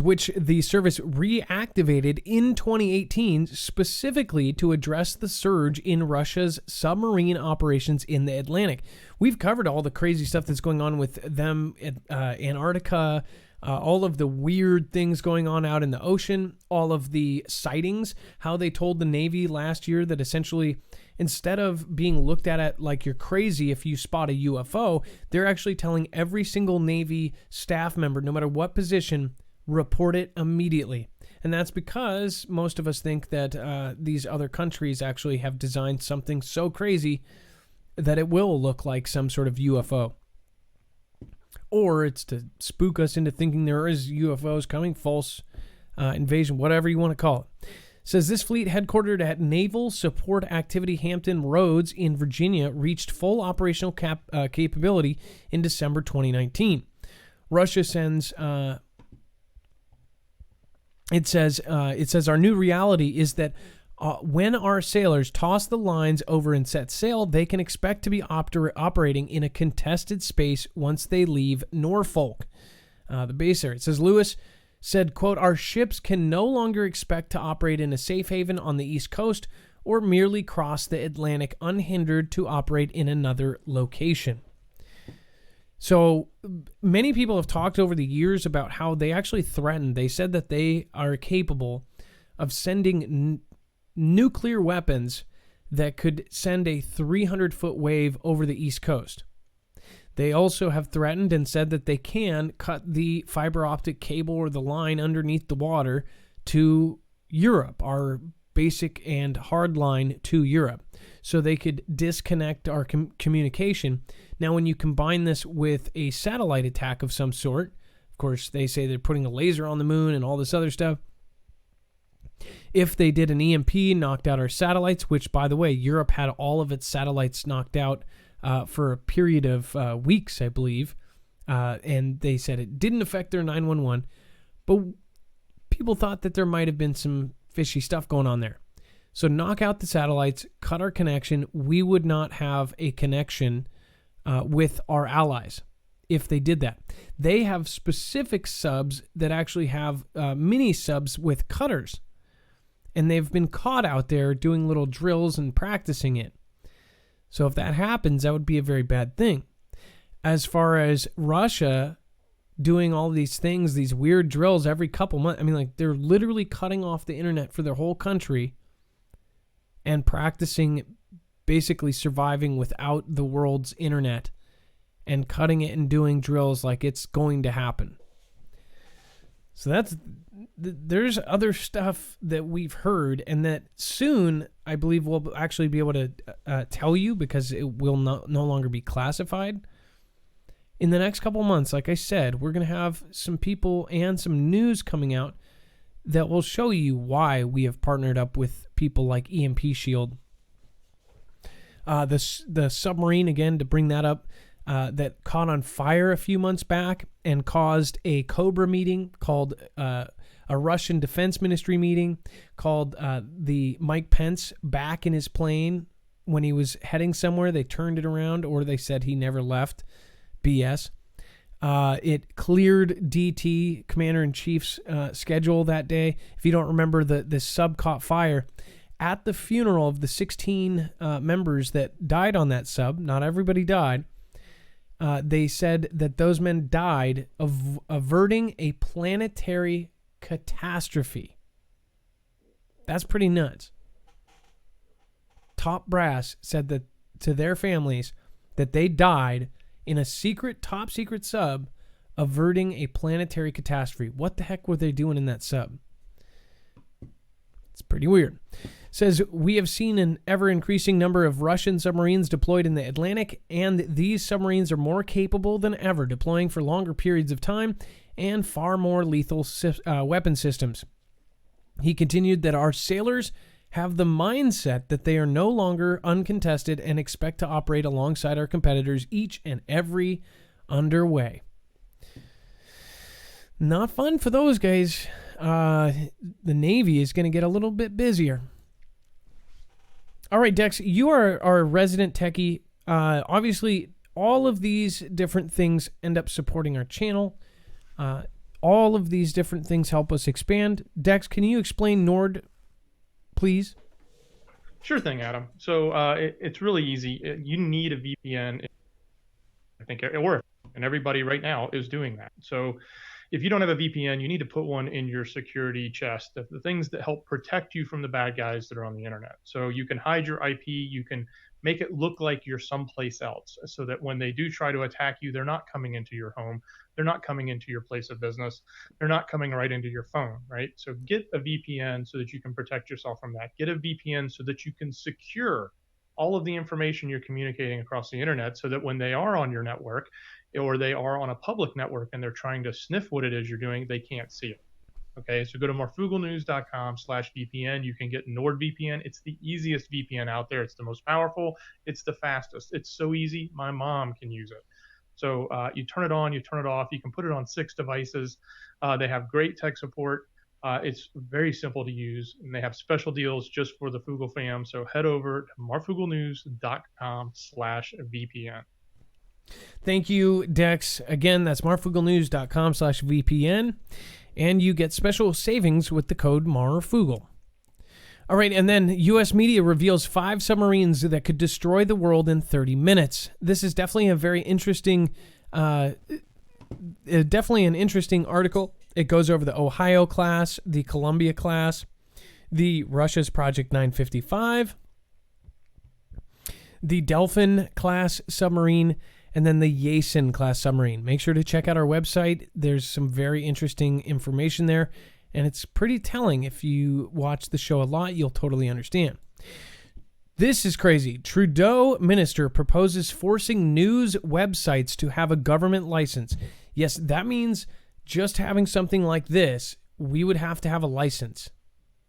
which the service reactivated in 2018 specifically to address the surge in Russia's submarine operations in the Atlantic. We've covered all the crazy stuff that's going on with them at Antarctica, all of the weird things going on out in the ocean, all of the sightings, how they told the Navy last year that essentially instead of being looked at like you're crazy if you spot a UFO, they're actually telling every single Navy staff member, no matter what position, report it immediately. And that's because most of us think that these other countries actually have designed something so crazy that it will look like some sort of UFO. Or it's to spook us into thinking there is UFOs coming, false invasion, whatever you want to call it. Says this fleet, headquartered at Naval Support Activity Hampton Roads in Virginia, reached full operational capability in December 2019. Russia sends. It says our new reality is that when our sailors toss the lines over and set sail, they can expect to be operating in a contested space once they leave Norfolk, the base there. It says Lewis said, quote, our ships can no longer expect to operate in a safe haven on the East Coast or merely cross the Atlantic unhindered to operate in another location. So many people have talked over the years about how they actually threatened. They said that they are capable of sending nuclear weapons that could send a 300-foot wave over the East Coast. They also have threatened and said that they can cut the fiber optic cable or the line underneath the water to Europe, our basic and hard line to Europe, so they could disconnect our communication. Now, when you combine this with a satellite attack of some sort, of course, they say they're putting a laser on the moon and all this other stuff. If they did an EMP, knocked out our satellites, which, by the way, Europe had all of its satellites knocked out for a period of weeks, I believe, and they said it didn't affect their 911, but people thought that there might have been some fishy stuff going on there. So knock out the satellites, cut our connection. We would not have a connection with our allies if they did that. They have specific subs that actually have mini subs with cutters, and they've been caught out there doing little drills and practicing it. So if that happens, that would be a very bad thing. As far as Russia doing all these things, these weird drills every couple months, I mean, like, they're literally cutting off the internet for their whole country and practicing basically surviving without the world's internet and cutting it and doing drills like it's going to happen. So there's other stuff that we've heard, and that soon I believe we'll actually be able to tell you, because it will no longer be classified. In the next couple months, like I said, we're going to have some people and some news coming out that will show you why we have partnered up with people like EMP Shield. The submarine, again, to bring that up, that caught on fire a few months back and caused a Cobra meeting called a Russian Defense Ministry meeting, called the Mike Pence back in his plane when he was heading somewhere. They turned it around, or they said he never left. BS. It cleared DT, Commander-in-Chief's schedule that day. If you don't remember, the sub caught fire. At the funeral of the 16 members that died on that sub, not everybody died, they said that those men died of averting a planetary catastrophe. That's pretty nuts. Top brass said that to their families that they died in a top secret sub averting a planetary catastrophe. What the heck were they doing in that sub? It's pretty weird. Says, we have seen an ever-increasing number of Russian submarines deployed in the Atlantic, and these submarines are more capable than ever, deploying for longer periods of time and far more lethal weapon systems. He continued that our sailors have the mindset that they are no longer uncontested and expect to operate alongside our competitors each and every underway. Not fun for those guys. The Navy is going to get a little bit busier. All right, Dex, you are our resident techie. Obviously, all of these different things end up supporting our channel. All of these different things help us expand. Dex, can you explain Nord, please? Sure thing, Adam. So it's really easy. You need a VPN, I think, and everybody right now is doing that. So if you don't have a VPN, you need to put one in your security chest, the things that help protect you from the bad guys that are on the internet. So you can hide your IP, you can make it look like you're someplace else, so that when they do try to attack you, they're not coming into your home, they're not coming into your place of business, they're not coming right into your phone, right? So get a VPN so that you can protect yourself from that. Get a VPN so that you can secure all of the information you're communicating across the internet, so that when they are on your network, or they are on a public network and they're trying to sniff what it is you're doing, they can't see it. Okay, so go to marfooglenews.com/VPN. You can get NordVPN. It's the easiest VPN out there. It's the most powerful. It's the fastest. It's so easy. My mom can use it. So you turn it on, you turn it off. You can put it on 6 devices. They have great tech support. It's very simple to use, and they have special deals just for the Foogle fam. So head over to marfooglenews.com/VPN. Thank you, Dex. Again, that's marfooglenews.com/VPN, and you get special savings with the code Marfoogle. All right, and then U.S. media reveals 5 submarines that could destroy the world in 30 minutes. This is definitely a very interesting Definitely an interesting article. It goes over the Ohio class, the Columbia class, the Russia's Project 955, the Delphin class submarine, and then the Yasen class submarine. Make sure to check out our website. There's some very interesting information there, and it's pretty telling. If you watch the show a lot, you'll totally understand. This is crazy. Trudeau minister proposes forcing news websites to have a government license. Yes, that means just having something like this, we would have to have a license,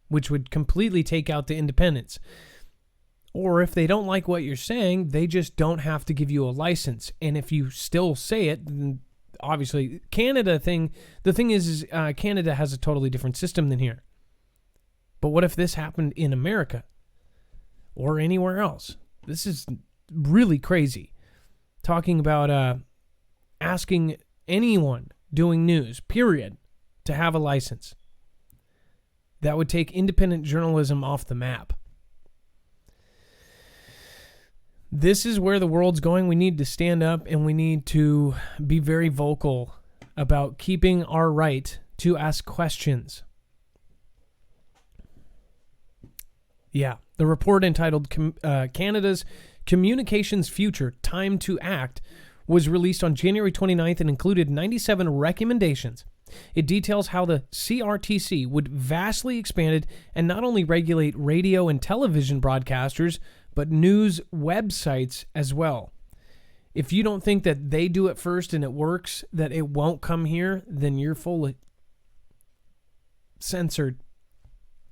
which would completely take out the independence. Or if they don't like what you're saying, they just don't have to give you a license. And if you still say it, then obviously the thing is Canada has a totally different system than here. But what if this happened in America or anywhere else? This is really crazy. Talking about asking anyone doing news, period, to have a license. That would take independent journalism off the map. This is where the world's going. We need to stand up and we need to be very vocal about keeping our right to ask questions. Yeah, the report entitled Canada's Communications Future, Time to Act was released on January 29th and included 97 recommendations. It details how the CRTC would vastly expand and not only regulate radio and television broadcasters, but news websites as well. If you don't think that they do it first and it works, that it won't come here, then you're fully censored,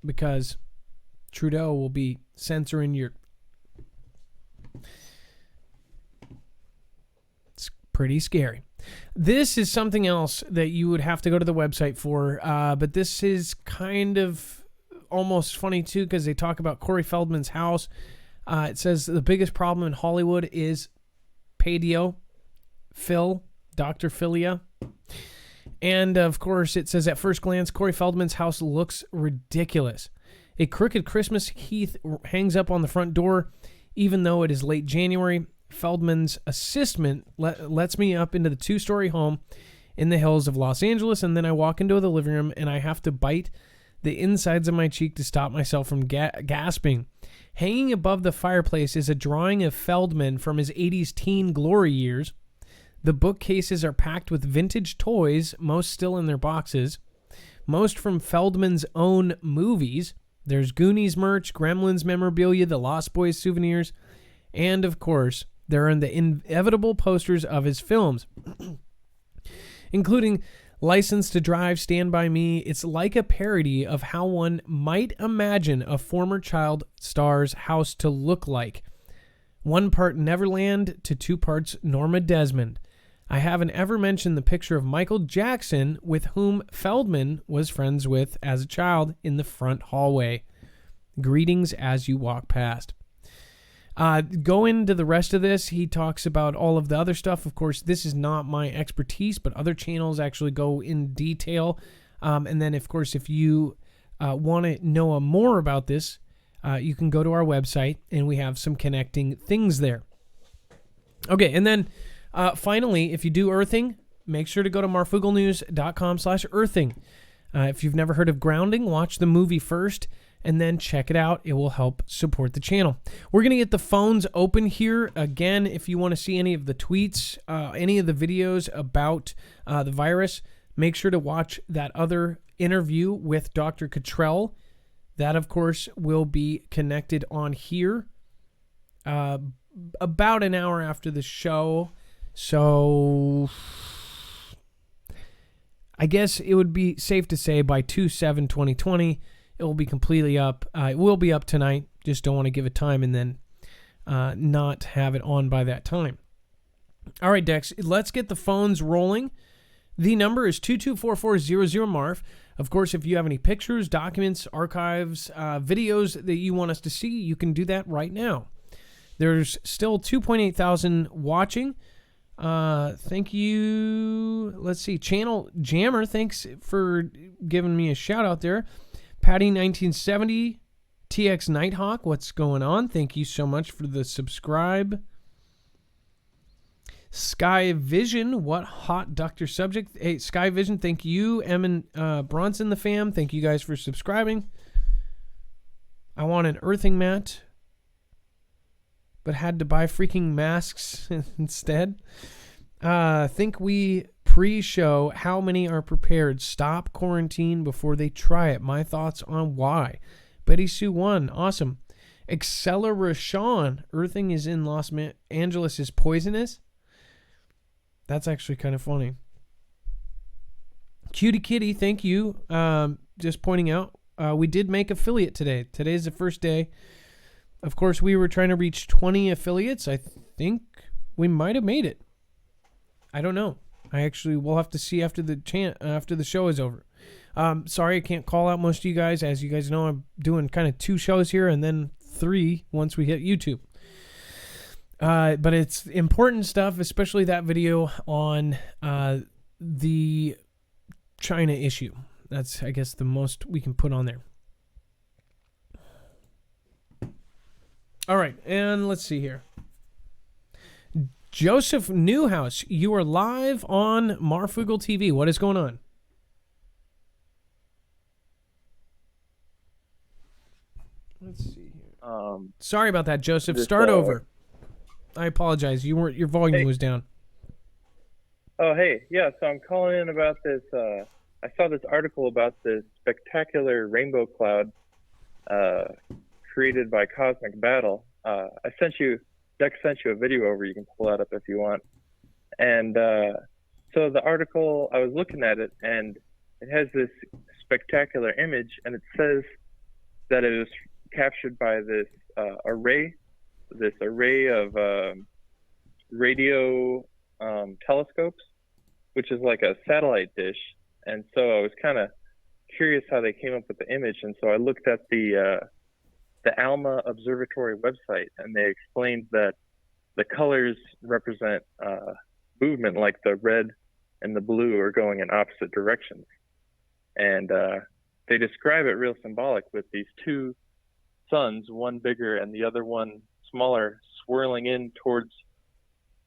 because Trudeau will be censoring your... It's pretty scary. This is something else that you would have to go to the website for, but this is kind of almost funny too, because they talk about Corey Feldman's house. It says the biggest problem in Hollywood is Dr. Philia. And of course, it says at first glance, Corey Feldman's house looks ridiculous. A crooked Christmas wreath hangs up on the front door, even though it is late January. Feldman's assistant lets me up into the 2-story home in the hills of Los Angeles, and then I walk into the living room and I have to bite the insides of my cheek to stop myself from gasping. Hanging above the fireplace is a drawing of Feldman from his 80s teen glory years. The bookcases are packed with vintage toys, most still in their boxes, most from Feldman's own movies. There's Goonies merch, Gremlins memorabilia, the Lost Boys souvenirs, and of course, there are the inevitable posters of his films, including License to Drive, Stand By Me. It's like a parody of how one might imagine a former child star's house to look like. 1 part Neverland to 2 parts Norma Desmond. I haven't ever mentioned the picture of Michael Jackson, with whom Feldman was friends with as a child, in the front hallway. Greetings as you walk past. Go into the rest of this. He talks about all of the other stuff. Of course, this is not my expertise, but other channels actually go in detail. And then, of course, if you want to know more about this, you can go to our website, and we have some connecting things there. Okay, and then finally, if you do earthing, make sure to go to marfooglenews.com/earthing. If you've never heard of grounding, watch the movie first, and then check it out. It will help support the channel. We're going to get the phones open here. Again, if you want to see any of the tweets, any of the videos about the virus, make sure to watch that other interview with Dr. Cottrell. That, of course, will be connected on here about an hour after the show. So I guess it would be safe to say by 2/7/2020, it will be completely up. It will be up tonight. Just don't want to give it time and then not have it on by that time. All right, Dex, let's get the phones rolling. The number is 224-400-MARF. Of course, if you have any pictures, documents, archives, videos that you want us to see, you can do that right now. There's still 2.8 thousand watching. Thank you. Let's see. Channel Jammer, thanks for giving me a shout out there. Patty 1970, TX Nighthawk, what's going on? Thank you so much for the subscribe. Sky Vision, what hot Dr. Subject. Hey, Sky Vision, thank you. Em and Bronson, the fam, thank you guys for subscribing. I want an earthing mat, but had to buy freaking masks instead. Think we pre-show how many are prepared. Stop quarantine before they try it. My thoughts on why. Betty Sue 1, awesome. Acceleration, earthing is in Los Angeles is poisonous. That's actually kind of funny. Cutie Kitty, thank you. Just pointing out, we did make affiliate today. Today's the first day. Of course, we were trying to reach 20 affiliates. I think we might have made it. I don't know. We'll have to see after the show is over. Sorry I can't call out most of you guys. As you guys know, I'm doing kind of 2 shows here and then 3 once we hit YouTube. But it's important stuff, especially that video on the China issue. That's, I guess, the most we can put on there. All right, and let's see here. Joseph Newhouse, you are live on Marfoogle TV. What is going on? Let's see here. Sorry about that, Joseph. Start over. I apologize. Your volume was down. Oh, hey. Yeah, so I'm calling in about this. I saw this article about this spectacular rainbow cloud created by Cosmic Battle. Dex sent you a video over. You can pull that up if you want. And so the article, I was looking at it, and it has this spectacular image, and it says that it was captured by this array of radio telescopes, which is like a satellite dish. And so I was kind of curious how they came up with the image, and so I looked at the ALMA Observatory website, and they explained that the colors represent movement, like the red and the blue are going in opposite directions. And they describe it real symbolic with these 2 suns, one bigger and the other one smaller, swirling in towards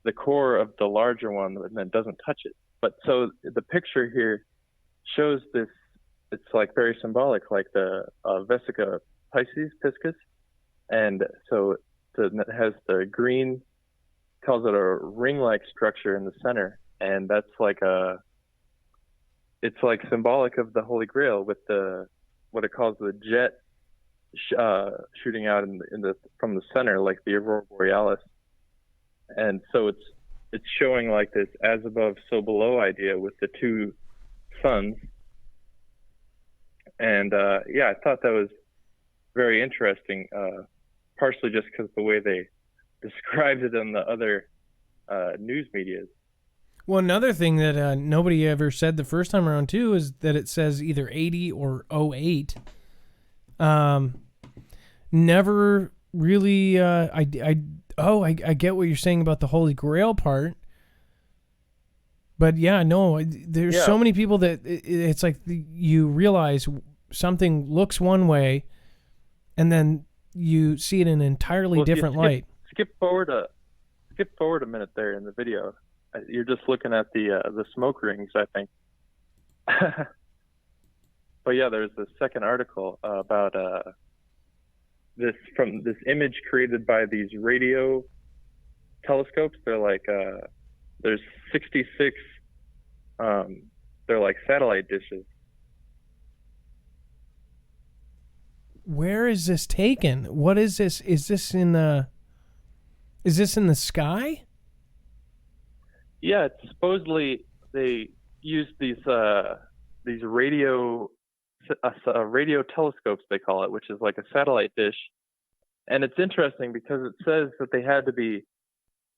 the core of the larger one and then doesn't touch it. But so the picture here shows this, it's like very symbolic, like the Vesica Piscis. And so it has the green, calls it a ring-like structure in the center. And that's like it's like symbolic of the Holy Grail with what it calls the jet shooting out from the center, like the Aurora Borealis. And so it's showing like this as above, so below idea with the 2 suns. And I thought that was very interesting, partially just because the way they described it in the other news medias. Well, another thing that nobody ever said the first time around too is that it says either 80 or 08. Never really. I get what you're saying about the Holy Grail part, but yeah, no, there's so many people that it's like you realize something looks one way, and then you see it in an entirely different light. Skip forward a minute there in the video. You're just looking at the smoke rings, I think. But yeah, there's the second article about this image created by these radio telescopes. They're like there's 66. They're like satellite dishes. Where is this taken? What is this? Is this in the sky? Yeah, it's supposedly they use these radio telescopes, they call it, which is like a satellite dish. And it's interesting because it says that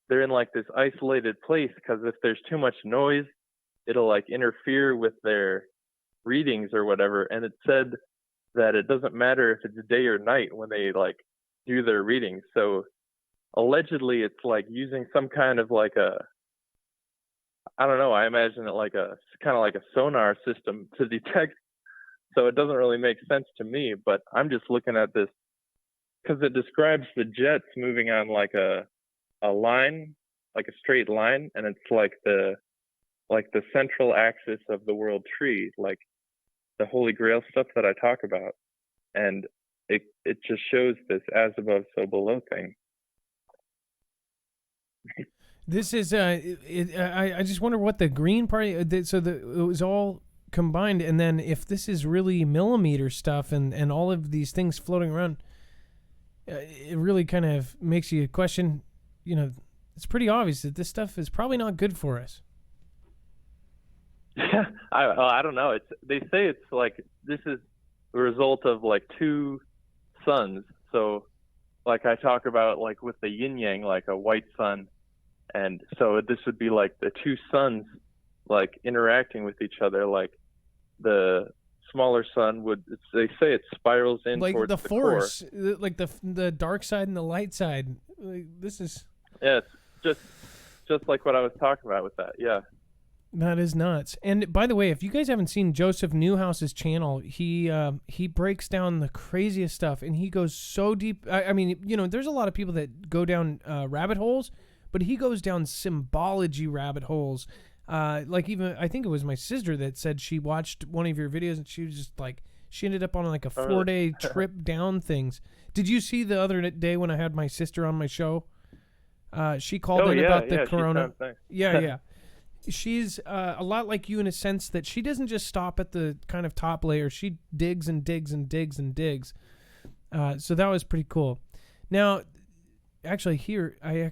they're in like this isolated place, because if there's too much noise, it'll like interfere with their readings or whatever. And it said that it doesn't matter if it's day or night when they like do their readings. So allegedly it's like using some kind of like I don't know, I imagine it like kind of like a sonar system to detect. So it doesn't really make sense to me, but I'm just looking at this because it describes the jets moving on like a line like a straight line, and it's like the central axis of the world tree, like the Holy Grail stuff that I talk about, and it just shows this as above, so below thing. This is I just wonder what the green part. So it was all combined, and then if this is really millimeter stuff and all of these things floating around, it really kind of makes you question. You know, it's pretty obvious that this stuff is probably not good for us. I don't know. They say it's like this is the result of like two suns. So like I talk about like with the yin yang, like a white sun, and so this would be like the two suns like interacting with each other. Like the smaller sun they say it spirals in like towards the force, core. like the dark side and the light side. Like, this is it's just like what I was talking about with that. Yeah. That is nuts. And by the way, if you guys haven't seen Joseph Newhouse's channel, he breaks down the craziest stuff, and he goes so deep. I mean, you know, there's a lot of people that go down rabbit holes, but he goes down symbology rabbit holes. Like even I think it was my sister that said she watched one of your videos, and she was just like, she ended up on like a 4-day trip down things. Did you see the other day when I had my sister on my show? She called in about the corona. Yeah. She's a lot like you in a sense that she doesn't just stop at the kind of top layer. She digs and digs and digs and digs. So that was pretty cool. Now, actually here, I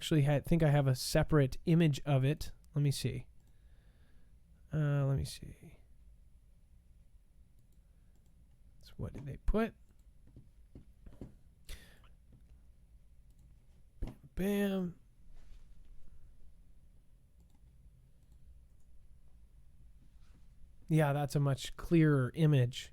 think I have a separate image of it. Let me see. So what did they put? Bam. Yeah, that's a much clearer image.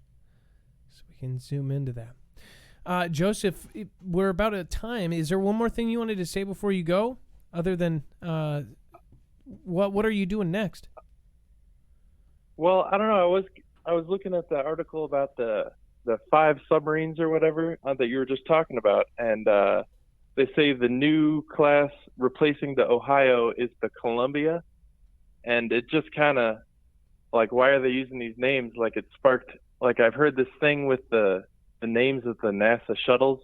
So we can zoom into that. Joseph, we're about at time. Is there one more thing you wanted to say before you go? Other than what are you doing next? Well, I don't know. I was looking at the article about the 5 submarines or whatever that you were just talking about, and they say the new class replacing the Ohio is the Columbia, and it just kind of like, why are they using these names? Like, it sparked, like, I've heard this thing with the names of the NASA shuttles,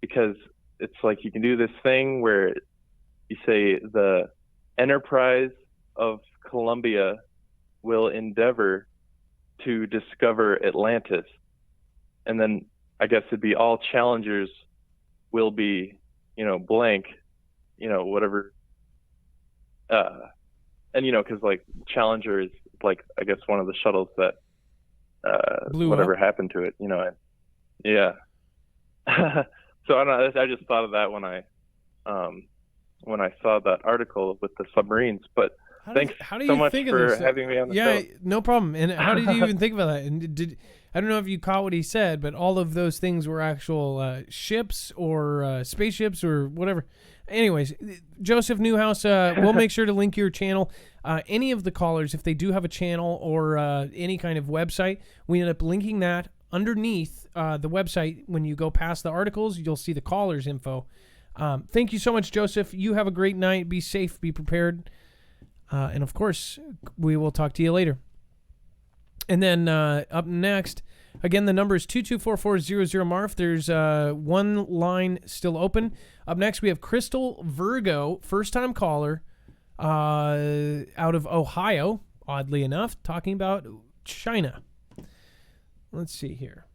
because it's like you can do this thing where you say the Enterprise of Columbia will endeavor to discover Atlantis. And then I guess it'd be all Challengers will be, blank, whatever. And, because, like, Challenger is, like, I guess one of the shuttles that whatever up. Happened to it, yeah. So I don't know, I just thought of that when I saw that article with the submarines. But thanks so much for having me on the show. Yeah, no problem. And how did you even think about that? And I don't know if you caught what he said, but all of those things were actual ships or spaceships or whatever. Anyways, Joseph Newhouse, we'll make sure to link your channel. Any of the callers, if they do have a channel or any kind of website, we end up linking that underneath the website. When you go past the articles, you'll see the callers' info. Thank you so much, Joseph. You have a great night. Be safe. Be prepared. And, of course, we will talk to you later. And then up next, again, the number is 224-400-MARF. There's one line still open. Up next, we have Crystal Virgo, first-time caller out of Ohio, oddly enough, talking about China. Let's see here.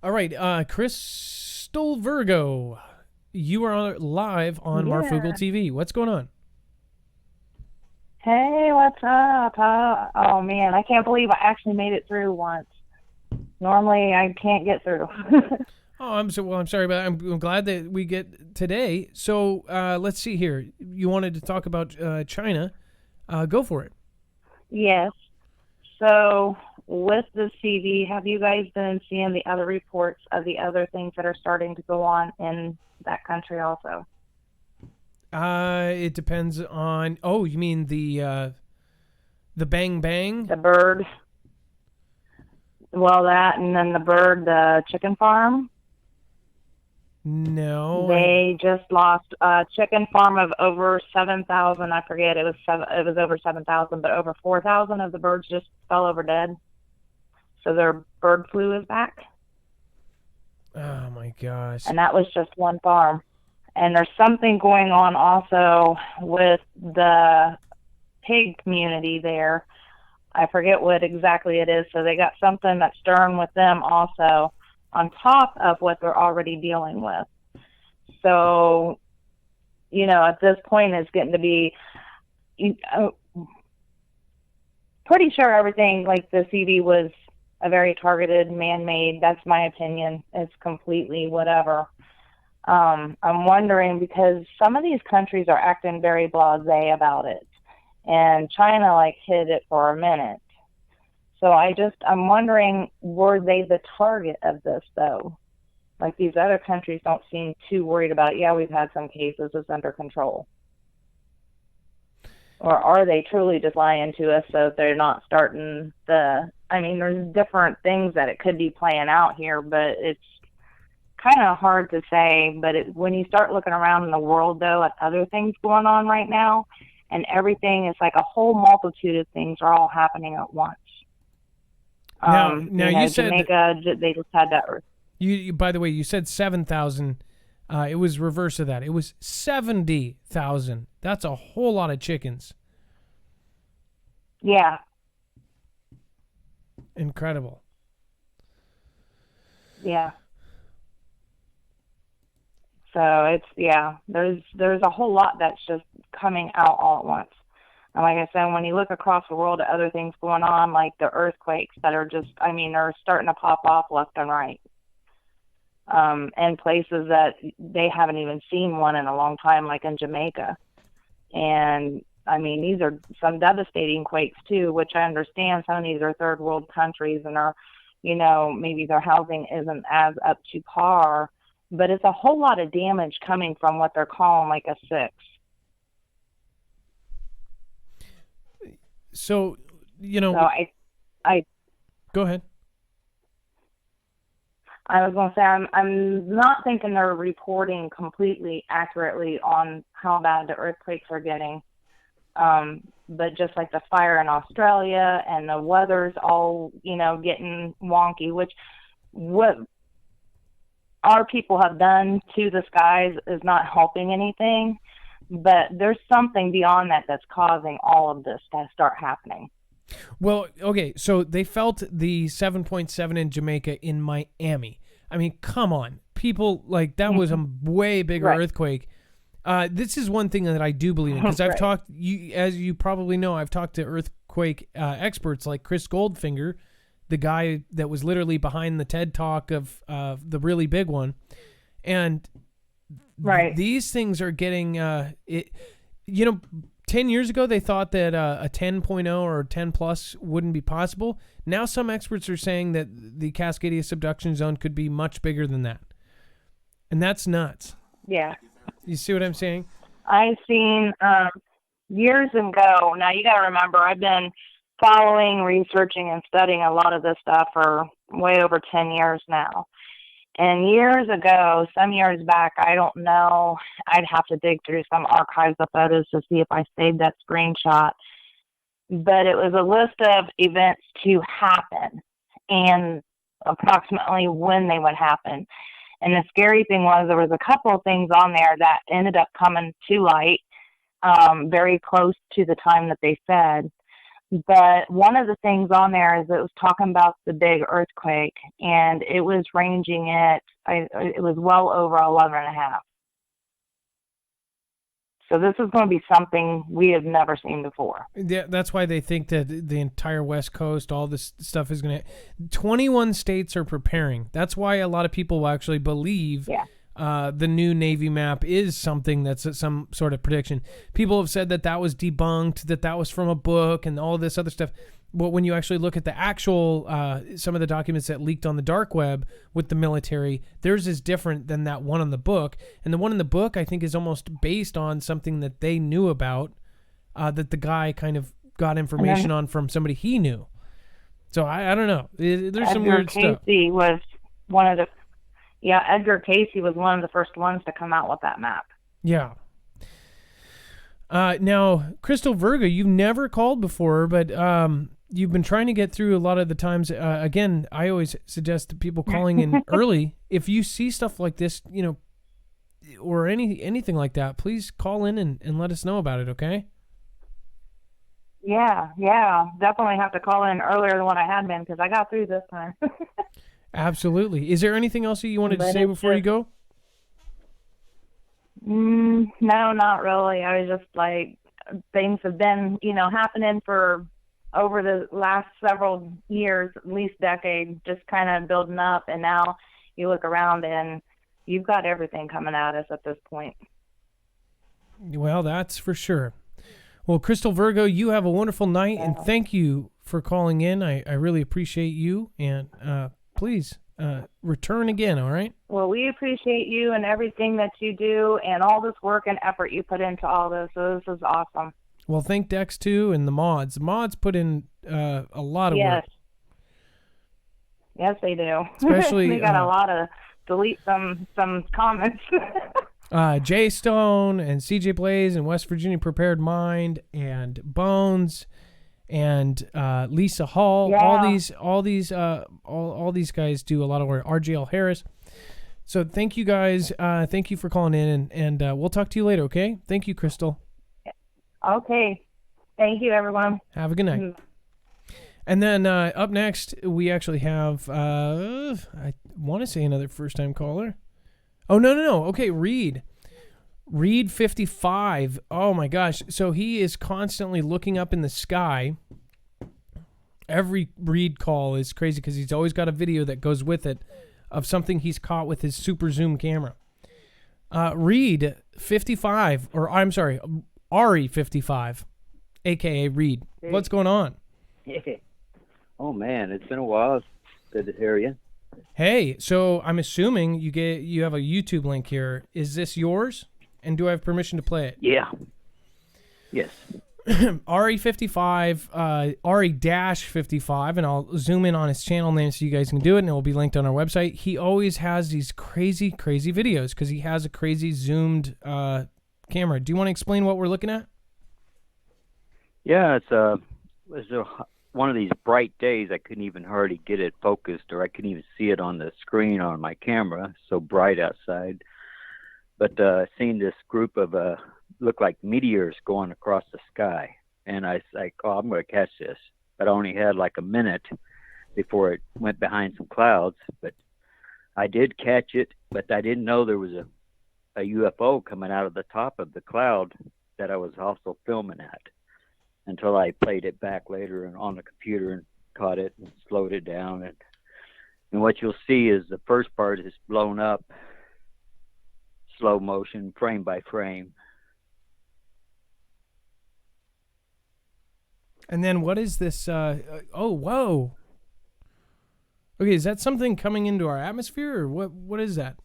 All right, Crystal Virgo, you are live on Marfoogle TV. What's going on? Hey, what's up? Oh, man, I can't believe I actually made it through once. Normally, I can't get through. I'm sorry about that. I'm glad that we get today. So let's see here. You wanted to talk about China. Go for it. Yes. So with the TV, have you guys been seeing the other reports of the other things that are starting to go on in that country also? It depends on. Oh, you mean the The bang bang? The bird. Well, that, and then the chicken farm. No. They just lost a chicken farm of over 7,000. I forget, it was over 7,000, but over 4,000 of the birds just fell over dead. So their bird flu is back. Oh my gosh. And that was just one farm. And there's something going on also with the pig community there. I forget what exactly it is. So they got something that's stirring with them also on top of what they're already dealing with. So, at this point it's getting to be pretty sure everything, like the CD was a very targeted, man-made. That's my opinion. It's completely whatever. I'm wondering, because some of these countries are acting very blasé about it. And China, hid it for a minute. So I'm wondering, were they the target of this, though? Like, these other countries don't seem too worried about it. Yeah, we've had some cases, it's under control. Or are they truly just lying to us so they're not starting there's different things that it could be playing out here, but it's kind of hard to say. But when you start looking around in the world, though, at other things going on right now, and everything, it's like a whole multitude of things are all happening at once. Now you said Jamaica, they just had that earth. You by the way, you said 7,000. It was reverse of that. It was 70,000. That's a whole lot of chickens. Yeah. Incredible. Yeah. So there's a whole lot that's just coming out all at once. And like I said, when you look across the world at other things going on, like the earthquakes that are just, they're starting to pop off left and right. And places that they haven't even seen one in a long time, like in Jamaica. And these are some devastating quakes too, which I understand some of these are third world countries and are, maybe their housing isn't as up to par, but it's a whole lot of damage coming from what they're calling like a 6. So, So I go ahead. I was going to say, I'm not thinking they're reporting completely accurately on how bad the earthquakes are getting. But just like the fire in Australia and the weather's all, getting wonky, which what our people have done to the skies is not helping anything. But there's something beyond that that's causing all of this to start happening. Well, okay, so they felt the 7.7 in Jamaica in Miami. Come on. People, that was a way bigger earthquake. This is one thing that I do believe in, because I've talked, as you probably know, I've talked to earthquake experts like Chris Goldfinger, the guy that was literally behind the TED Talk of the really big one. And these things are getting, 10 years ago, they thought that a 10.0 or 10 plus wouldn't be possible. Now some experts are saying that the Cascadia subduction zone could be much bigger than that. And that's nuts. Yeah. You see what I'm saying? I've seen years ago. Now, you got to remember, I've been following, researching, and studying a lot of this stuff for way over 10 years now. And years ago, some years back, I don't know, I'd have to dig through some archives of photos to see if I saved that screenshot. But it was a list of events to happen and approximately when they would happen. And the scary thing was there was a couple of things on there that ended up coming to light very close to the time that they said. But one of the things on there is it was talking about the big earthquake, and it was ranging it was well over 11.5. So this is going to be something we have never seen before. Yeah, that's why they think that the entire West Coast, all this stuff is going to... 21 states are preparing. That's why a lot of people will actually believe the new Navy map is something that's some sort of prediction. People have said that was debunked, that was from a book and all this other stuff. But when you actually look at the actual, some of the documents that leaked on the dark web with the military, theirs is different than that one in the book. And the one in the book, I think, is almost based on something that they knew about, that the guy kind of got information on from somebody he knew. So I don't know. There's some weird stuff. Casey was one of the, Edgar Casey was one of the first ones to come out with that map. Yeah. Now, Crystal Virgo, you've never called before, but you've been trying to get through a lot of the times. Again, I always suggest to people calling in early. If you see stuff like this, or anything like that, please call in and let us know about it, okay? Yeah, definitely have to call in earlier than what I had been because I got through this time. Absolutely. Is there anything else that you wanted to say before you go? No, not really. I was just like, things have been, happening for over the last several years, at least decade, just kind of building up. And now you look around and you've got everything coming at us at this point. Well, that's for sure. Well, Crystal Virgo, you have a wonderful night, and thank you for calling in. I really appreciate you, and please return again, all right? Well, we appreciate you and everything that you do and all this work and effort you put into all this. So this is awesome. Well, thank Dex, too, and the mods. The mods put in a lot of work. Yes, they do. Especially they got a lot of delete some comments. Jay Stone and CJ Blaze and West Virginia Prepared Mind and Bones and Lisa Hall. All these guys do a lot of work. RJL Harris. So thank you guys. Thank you for calling in, and we'll talk to you later. Okay. Thank you, Crystal. Okay. Thank you, everyone. Have a good night. And then up next, we actually have, I want to say another first-time caller. Oh, no. Okay, Reed 55. Oh, my gosh. So he is constantly looking up in the sky. Every Reed call is crazy because he's always got a video that goes with it of something he's caught with his super zoom camera. Reed 55, or I'm sorry, Ari 55, a.k.a. Reed. Hey. What's going on? Oh, man, it's been a while. It's good to hear you. Hey, so I'm assuming you have a YouTube link here. Is this yours? And do I have permission to play it? Yeah. Yes. Ari55, Ari-55, and I'll zoom in on his channel name so you guys can do it, and it will be linked on our website. He always has these crazy, crazy videos because he has a crazy zoomed camera. Do you want to explain what we're looking at? Yeah, it's one of these bright days. I couldn't even hardly get it focused, or I couldn't even see it on the screen on my camera. So bright outside. But I seen this group of look like meteors going across the sky, and I was like, "Oh, I'm going to catch this." But I only had like a minute before it went behind some clouds. But I did catch it, but I didn't know there was a UFO coming out of the top of the cloud that I was also filming at, until I played it back later and on the computer and caught it and slowed it down. And what you'll see is the first part is blown up, slow motion, frame by frame. And then what is this? Oh, whoa. Okay, is that something coming into our atmosphere, or what is that?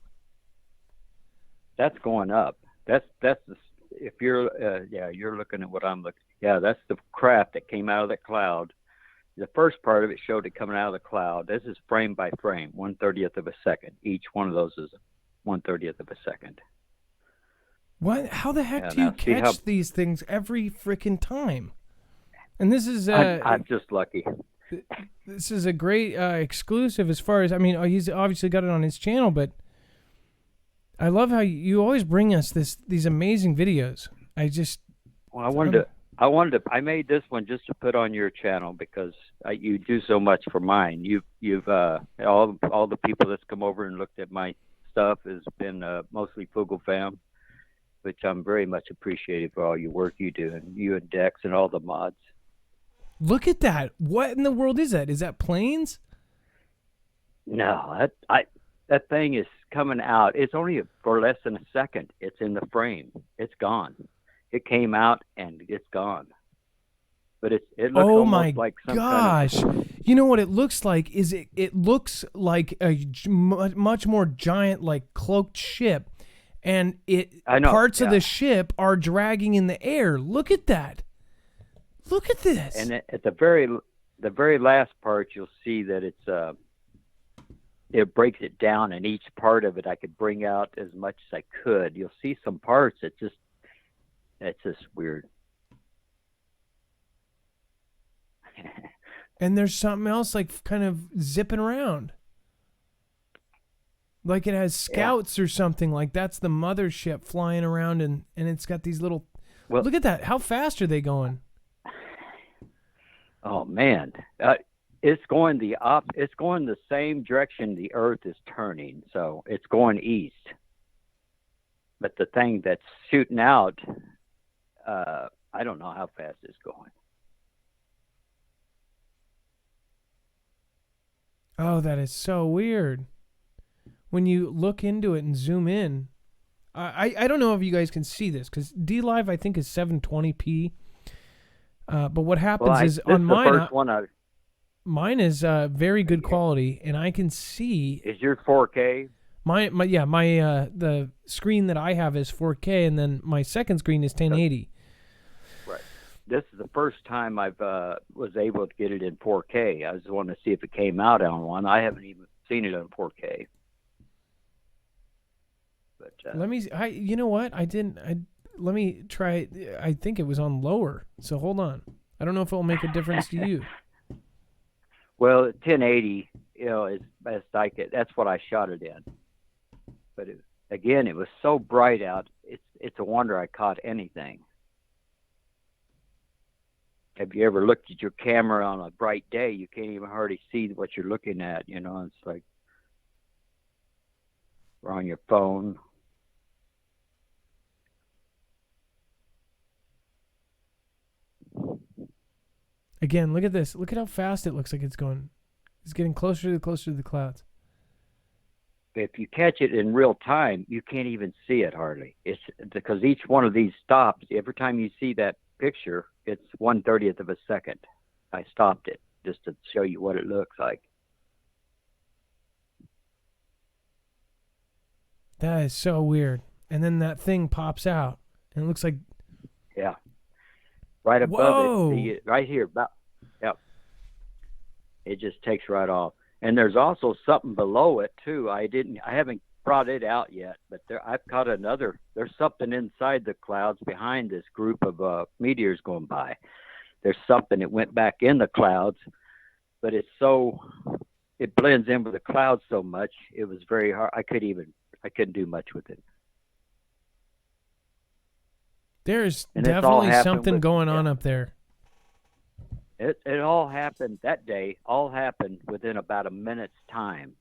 That's going up. That's the, if you're you're looking at what I'm looking. Yeah, that's the craft that came out of the cloud. The first part of it showed it coming out of the cloud. This is frame by frame, 1/30th of a second. Each one of those is 1/30th of a second. What? How the heck do you catch these things every freaking time? And this is I'm just lucky. This is a great exclusive as far as, I mean, he's obviously got it on his channel, but I love how you always bring us these amazing videos. I made this one just to put on your channel because you do so much for mine. You've all the people that's come over and looked at my stuff has been mostly Foogle fam, which I'm very much appreciative for all your work you do, and you and Dex and all the mods. Look at that! What in the world is that? Is that planes? No, that thing is coming out. It's only for less than a second. It's in the frame. It's gone. It came out and it's gone. But it looks almost like some gosh. kind of... You know what it looks like is it looks like a much more giant, like, cloaked ship, and parts of the ship are dragging in the air. Look at that. Look at this. And at the very last part, you'll see that it breaks it down, and each part of it I could bring out as much as I could. You'll see some parts it's just weird. And there's something else like kind of zipping around. Like it has scouts or something. Like that's the mothership flying around, and it's got these little. Well, look at that! How fast are they going? Oh man, it's going It's going the same direction the Earth is turning, so it's going east. But the thing that's shooting out, I don't know how fast it's going. Oh, that is so weird. When you look into it and zoom in, I don't know if you guys can see this because DLive I think is 720p. But what happens is on mine, mine is very good quality, and I can see. Is your 4K? My the screen that I have is 4K, and then my second screen is 1080. Right. This is the first time I've was able to get it in 4K. I just wanted to see if it came out on one. I haven't even seen it on 4K. But let me. You know what? Let me try. I think it was on lower. So hold on. I don't know if it will make a difference to you. Well, 1080, is best I could. That's what I shot it in. But it was so bright out. It's a wonder I caught anything. Have you ever looked at your camera on a bright day? You can't even hardly see what you're looking at. It's like or on your phone. Again, look at this. Look at how fast it looks like it's going. It's getting closer to the clouds. If you catch it in real time, you can't even see it hardly. It's because each one of these stops, every time you see that picture, it's 1/30th of a second. I stopped it just to show you what it looks like. That is so weird. And then that thing pops out, and it looks like. Yeah. Right above it, right here. Yep. It just takes right off. And there's also something below it too. I haven't brought it out yet, but I've caught another. There's something inside the clouds behind this group of meteors going by. There's something that went back in the clouds, but it blends in with the clouds so much. It was very hard. I couldn't do much with it. There's definitely something going on up there. It all happened that day. All happened within about a minute's time.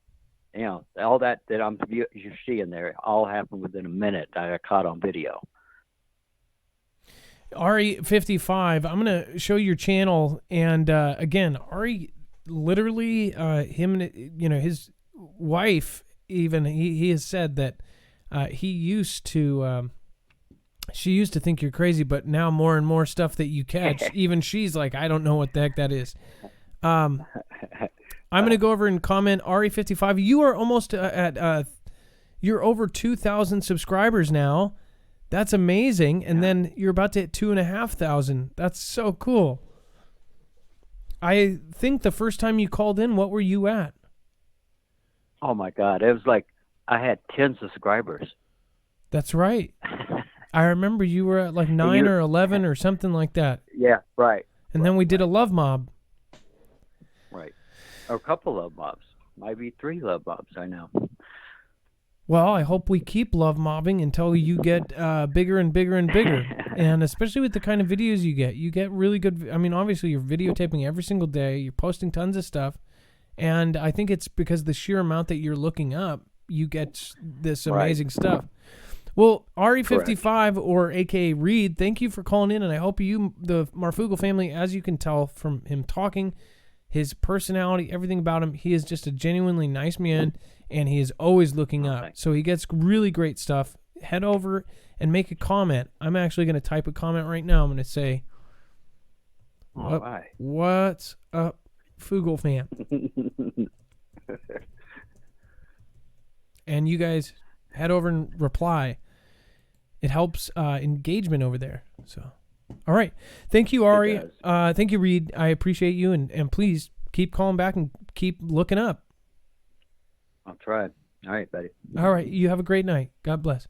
All that you're seeing there all happened within a minute. I caught on video. Ari55, I'm gonna show your channel, and again, Ari, literally, him, his wife, even he has said that he used to. She used to think you're crazy, but now more and more stuff that you catch, even she's like, I don't know what the heck that is. I'm going to go over and comment. Ari55, you are almost you're over 2,000 subscribers now. That's amazing. And then you're about to hit 2,500. That's so cool. I think the first time you called in, what were you at? Oh my God. It was like I had 10 subscribers. That's right. I remember you were at like 9 or 11 or something like that. Yeah, right. And then we did a love mob. Right. Or a couple love mobs. Maybe 3 love mobs, I know. Well, I hope we keep love mobbing until you get bigger and bigger and bigger. And especially with the kind of videos you get really good. I mean, obviously you're videotaping every single day. You're posting tons of stuff. And I think it's because the sheer amount that you're looking up, you get this amazing stuff. Well, Ari55 or aka Reed, thank you for calling in, and I hope the Marfoogle family, as you can tell from him talking, his personality, everything about him, he is just a genuinely nice man, and he is always looking up. Thanks. So he gets really great stuff. Head over and make a comment. I'm actually going to type a comment right now. I'm going to say, what's up, Foogle fam? And you guys head over and reply. It helps engagement over there. So All right. Thank you, Ari. does. Thank you, Reed. I appreciate you, and please keep calling back and keep looking up. I'll try. All right, buddy. All right. You have a great night. God bless.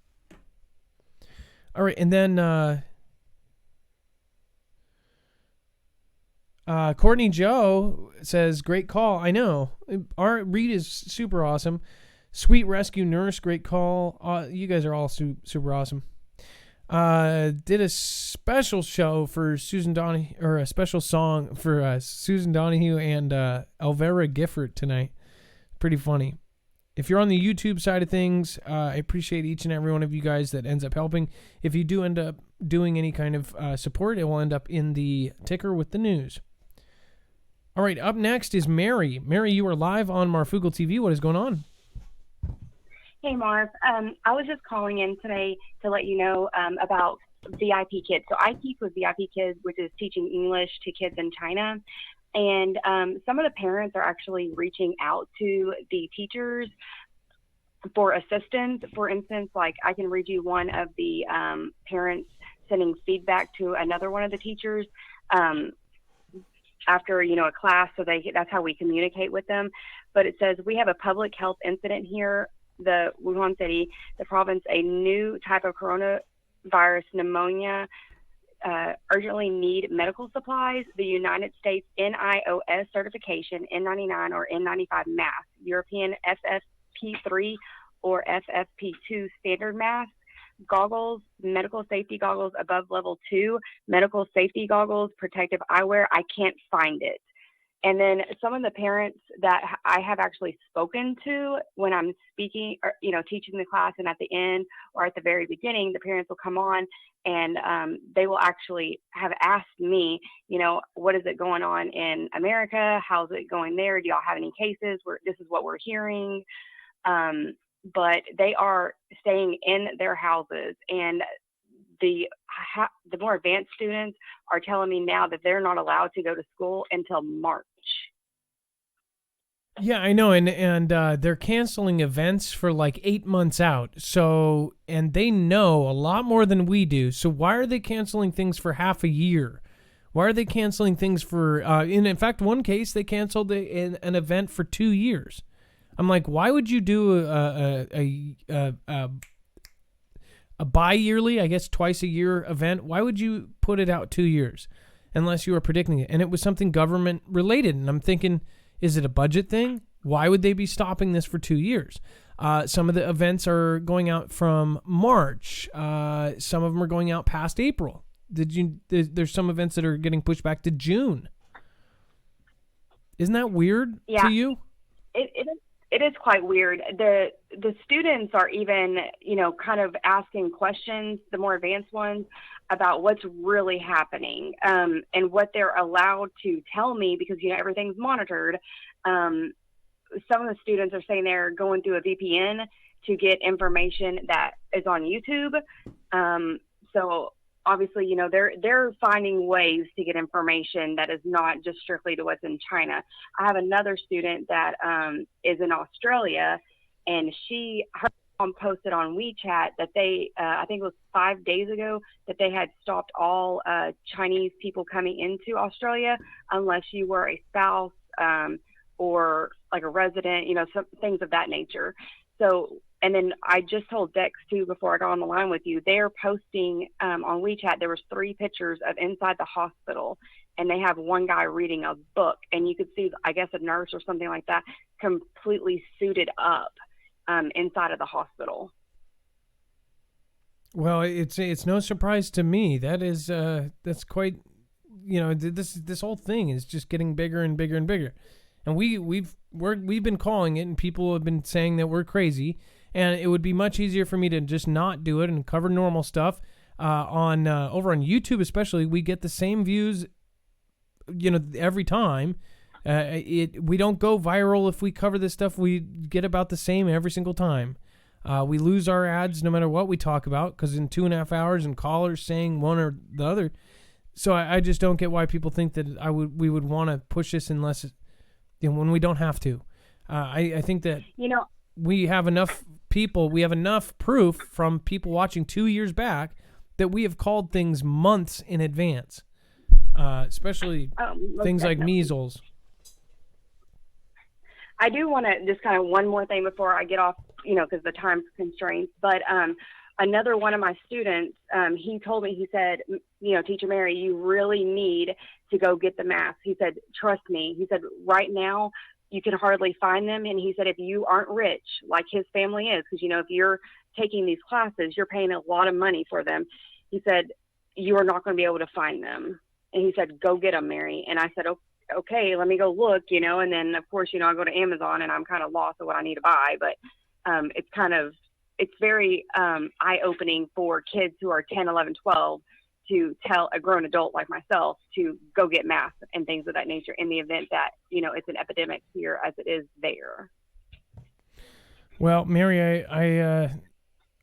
All right. And then Courtney Joe says, great call. I know. Reed is super awesome. Sweet Rescue Nurse, great call. You guys are all super awesome. Did a special show for Susan Donahue, or a special song for Susan Donahue and Elvira Gifford tonight. Pretty funny. If you're on the YouTube side of things, I appreciate each and every one of you guys that ends up helping. If you do end up doing any kind of support, it will end up in the ticker with the news. All right, up next is Mary. Mary, you are live on Marfoogle TV. What is going on? Hey, Marv. I was just calling in today to let you know about VIP Kids. So OKeefe was VIP Kids, which is teaching English to kids in China. And some of the parents are actually reaching out to the teachers for assistance. For instance, like I can read you one of the parents sending feedback to another one of the teachers after, a class. So that's how we communicate with them. But it says, we have a public health incident here, the Wuhan city, the province, a new type of coronavirus pneumonia, urgently need medical supplies. The United States NIOS certification, N99 or N95 mask, European FFP3 or FFP2 standard mask, goggles, medical safety goggles above level 2, medical safety goggles, protective eyewear. I can't find it. And then some of the parents that I have actually spoken to when I'm speaking or, teaching the class, and at the end or at the very beginning, the parents will come on and they will actually have asked me, what is it going on in America? How's it going there? Do y'all have any cases? This is what we're hearing. But they are staying in their houses, and the more advanced students are telling me now that they're not allowed to go to school until March. Yeah, I know, and they're canceling events for like 8 months out. So, and they know a lot more than we do. So why are they canceling things for half a year? Why are they canceling things for? In fact, one case they canceled an event for 2 years. I'm like, why would you do a bi-yearly, I guess twice a year event? Why would you put it out 2 years unless you were predicting it? And it was something government related. And I'm thinking, is it a budget thing? Why would they be stopping this for 2 years? Some of the events are going out from March. Some of them are going out past April. There's some events that are getting pushed back to June. Isn't that weird to you? It is quite weird. The students are even, kind of asking questions, the more advanced ones, about what's really happening and what they're allowed to tell me, because, everything's monitored. Some of the students are saying they're going through a VPN to get information that is on YouTube. So obviously, they're finding ways to get information that is not just strictly to what's in China. I have another student that is in Australia, and her mom posted on WeChat that they, I think it was 5 days ago, that they had stopped all Chinese people coming into Australia unless you were a spouse or like a resident, some things of that nature. So, and then I just told Dex too, before I got on the line with you, they're posting on WeChat, there was 3 pictures of inside the hospital, and they have one guy reading a book, and you could see, I guess, a nurse or something like that, completely suited up inside of the hospital. Well, it's no surprise to me. That is that's quite, this whole thing is just getting bigger and bigger and bigger. And we've been calling it, and people have been saying that we're crazy. And it would be much easier for me to just not do it and cover normal stuff on over on YouTube, especially. We get the same views, every time. We don't go viral if we cover this stuff. We get about the same every single time. We lose our ads no matter what we talk about, because in 2.5 hours and callers saying one or the other. So I just don't get why people think that we would want to push this unless when we don't have to. I think that we have enough people, we have enough proof from people watching 2 years back that we have called things months in advance, especially things like measles. I do want to just kind of one more thing before I get off, because the time constraints. But another one of my students, he told me, he said, Teacher Mary, you really need to go get the masks. He said, trust me. He said, right now you can hardly find them. And he said, if you aren't rich, like his family is, because, if you're taking these classes, you're paying a lot of money for them. He said, you are not going to be able to find them. And he said, go get them, Mary. And I said, okay, let me go look, and then of course, I go to Amazon and I'm kind of lost of what I need to buy, but it's very eye-opening for kids who are 10, 11, 12 to tell a grown adult like myself to go get masks and things of that nature in the event that, it's an epidemic here as it is there. Well, Mary,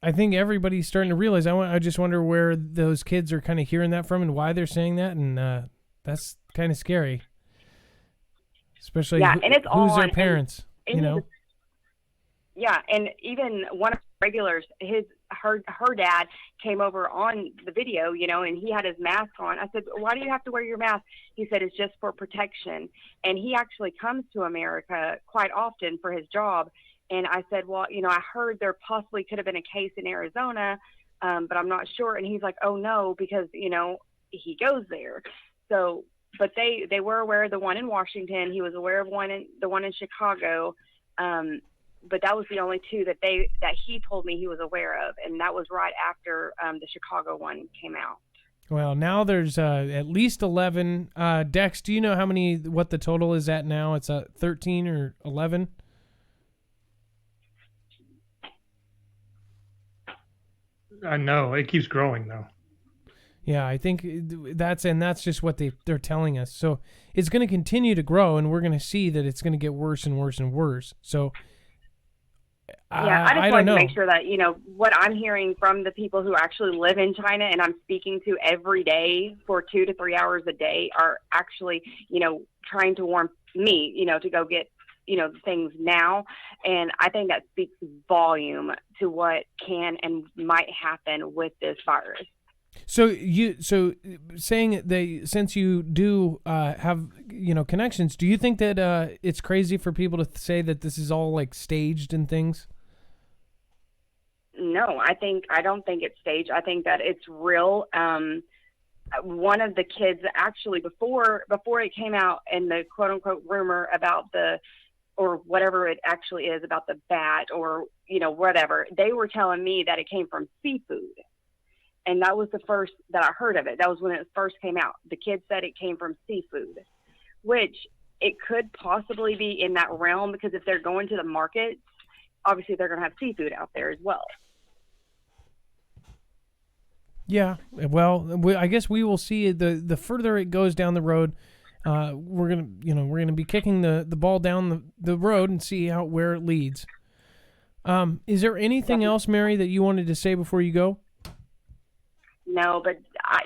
I think everybody's starting to realize. I just wonder where those kids are kind of hearing that from and why they're saying that, and that's kind of scary. Especially and it's who's their parents, Yeah, and even one of the regulars, her dad came over on the video, and he had his mask on. I said, why do you have to wear your mask? He said, it's just for protection. And he actually comes to America quite often for his job. And I said, well, I heard there possibly could have been a case in Arizona, but I'm not sure. And he's like, oh no, because, he goes there. So, but they were aware of the one in Washington. He was aware of the one in Chicago. But that was the only two that he told me he was aware of, and that was right after the Chicago one came out. Well, now there's at least 11. Dex, do you know what the total is at now? It's 13 or 11? No, it keeps growing though. Yeah, I think that's just what they're telling us. So it's going to continue to grow, and we're going to see that it's going to get worse and worse and worse. So yeah, I just wanted to make sure that, what I'm hearing from the people who actually live in China and I'm speaking to every day for 2 to 3 hours a day are actually, trying to warn me, to go get, things now. And I think that speaks volume to what can and might happen with this virus. So saying since you do have connections, do you think that it's crazy for people to say that this is all like staged and things? No, I don't think it's staged. I think that it's real. One of the kids actually before it came out and the quote unquote rumor about or whatever it actually is about the bat or whatever, they were telling me that it came from seafood. And that was the first that I heard of it. That was when it first came out. The kid said it came from seafood, which it could possibly be in that realm because if they're going to the markets, obviously they're going to have seafood out there as well. Yeah, well, I guess we will see the further it goes down the road. We're gonna be kicking the ball down the road and see where it leads. Is there anything else, Mary, that you wanted to say before you go? No, but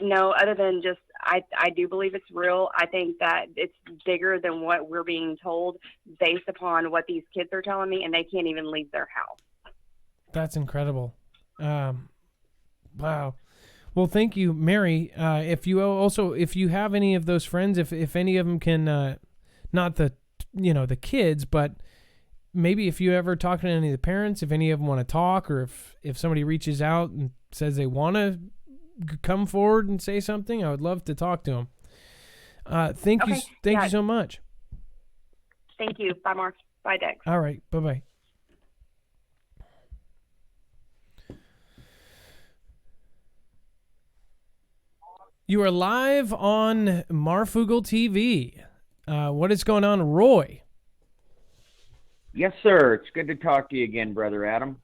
no, other than just I do believe it's real. I think that it's bigger than what we're being told based upon what these kids are telling me, and they can't even leave their house. That's incredible. Wow. Well, thank you, Mary. If you have any of those friends, if any of them can, not the kids, but maybe if you ever talk to any of the parents, if any of them want to talk, or if somebody reaches out and says they want to come forward and say something, I would love to talk to them. Thank you so much. Thank you. Bye, Mark. Bye, Dex. All right. Bye-bye. You are live on Marfoogle TV. What is going on, Roy? Yes, sir. It's good to talk to you again, Brother Adam.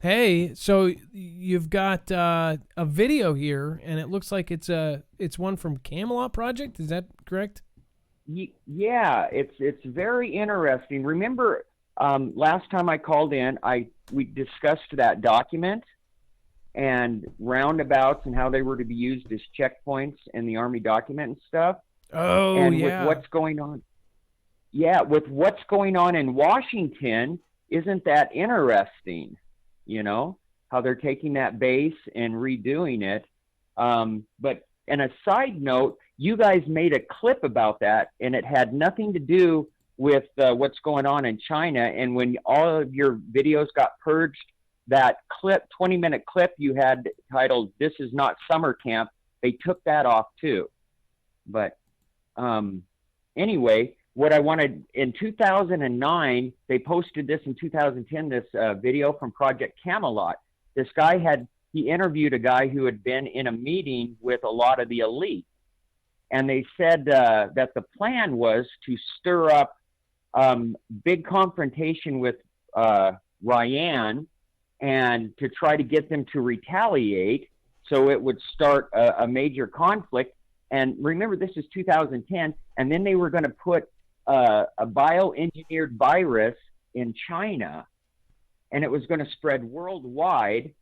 Hey, so you've got a video here, and it looks like it's one from Camelot Project. Is that correct? Yeah, it's very interesting. Remember, last time I called in, we discussed that document and roundabouts and how they were to be used as checkpoints in the Army document and stuff. Oh, and yeah. With what's going on. Yeah, with what's going on in Washington, isn't that interesting? How they're taking that base and redoing it. But and a side note, you guys made a clip about that, and it had nothing to do with what's going on in China. And when all of your videos got purged, that clip, 20-minute clip you had titled "This is not summer camp," they took that off too. But anyway, what I wanted in 2009, they posted this in 2010, this video from Project Camelot. This guy he interviewed a guy who had been in a meeting with a lot of the elite. And they said that the plan was to stir up big confrontation with Ryan and to try to get them to retaliate, so it would start a major conflict. And remember, this is 2010, and then they were going to put a bioengineered virus in China, and it was going to spread worldwide.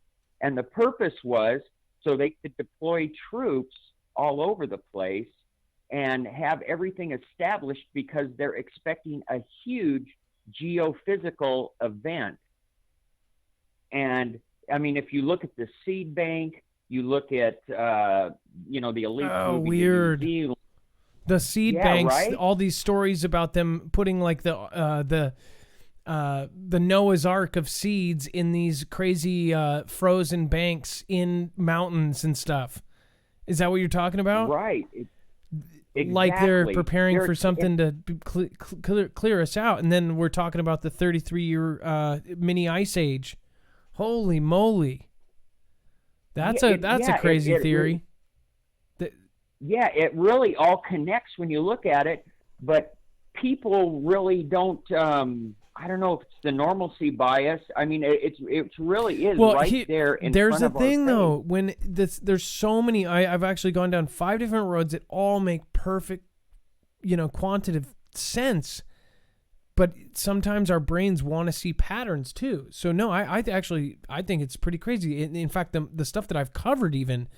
And the purpose was so they could deploy troops all over the place and have everything established, because they're expecting a huge geophysical event. And I mean, if you look at the seed bank, you look at the elite. Oh, weird. The seed banks, right? All these stories about them putting like the Noah's Ark of seeds in these crazy frozen banks in mountains and stuff. Is that what you're talking about? Right. Exactly. Like they're preparing for something to clear us out, and then we're talking about the 33-year mini ice age. Holy moly! That's a crazy theory. It really all connects when you look at it, but people really don't. I don't know if it's the normalcy bias. I mean, it really is there. There's the thing, though. When there's so many, I've actually gone down 5 different roads that all make perfect, quantitative sense. But sometimes our brains want to see patterns too. So no, I think it's pretty crazy. In fact, the stuff that I've covered, even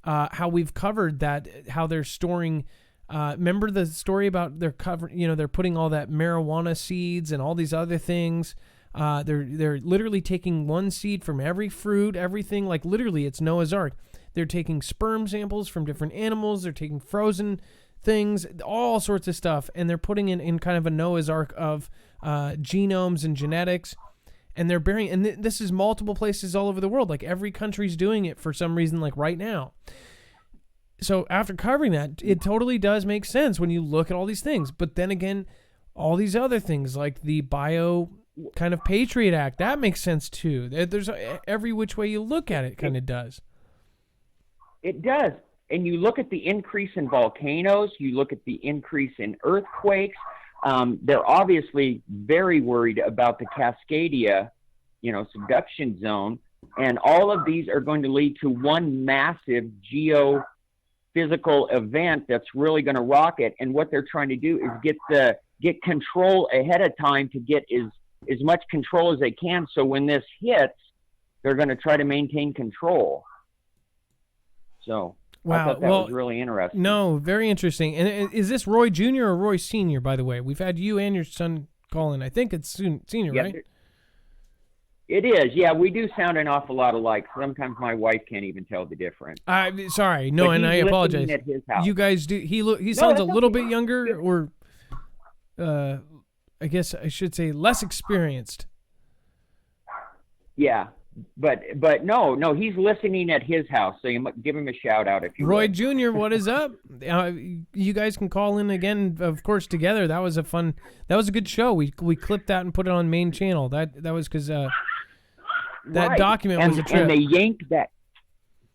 how we've covered that, how they're storing. Remember the story about they're putting all that marijuana seeds and all these other things. They're literally taking one seed from every fruit, everything. Like literally, it's Noah's Ark. They're taking sperm samples from different animals. They're taking frozen things, all sorts of stuff, and they're putting in kind of a Noah's Ark of genomes and genetics. And they're burying, and this is multiple places all over the world. Like every country's doing it for some reason, like right now. So after covering that, it totally does make sense when you look at all these things. But then again, all these other things like the bio kind of Patriot Act, that makes sense too. There's every which way you look at it kind of does. It does. And you look at the increase in volcanoes, you look at the increase in earthquakes. They're obviously very worried about the Cascadia, subduction zone. And all of these are going to lead to one massive geophysical event that's really going to rock it. And what they're trying to do is get control ahead of time to get as much control as they can. So when this hits, they're going to try to maintain control. So wow. I thought that was really interesting. No, very interesting. And is this Roy Jr. or Roy Sr., by the way? We've had you and your son call in. I think it's Senior, right? It is. Yeah, we do sound an awful lot alike. Sometimes my wife can't even tell the difference. Sorry. No, and I apologize. At his house. You guys do. He sounds a little bit younger, or I guess I should say less experienced. Yeah. But no, he's listening at his house, so you give him a shout out if you Roy would. Jr., what is up? You guys can call in again, of course, together. That was a good show. We clipped that and put it on main channel. That was because that right. document was a trip. And they yanked that.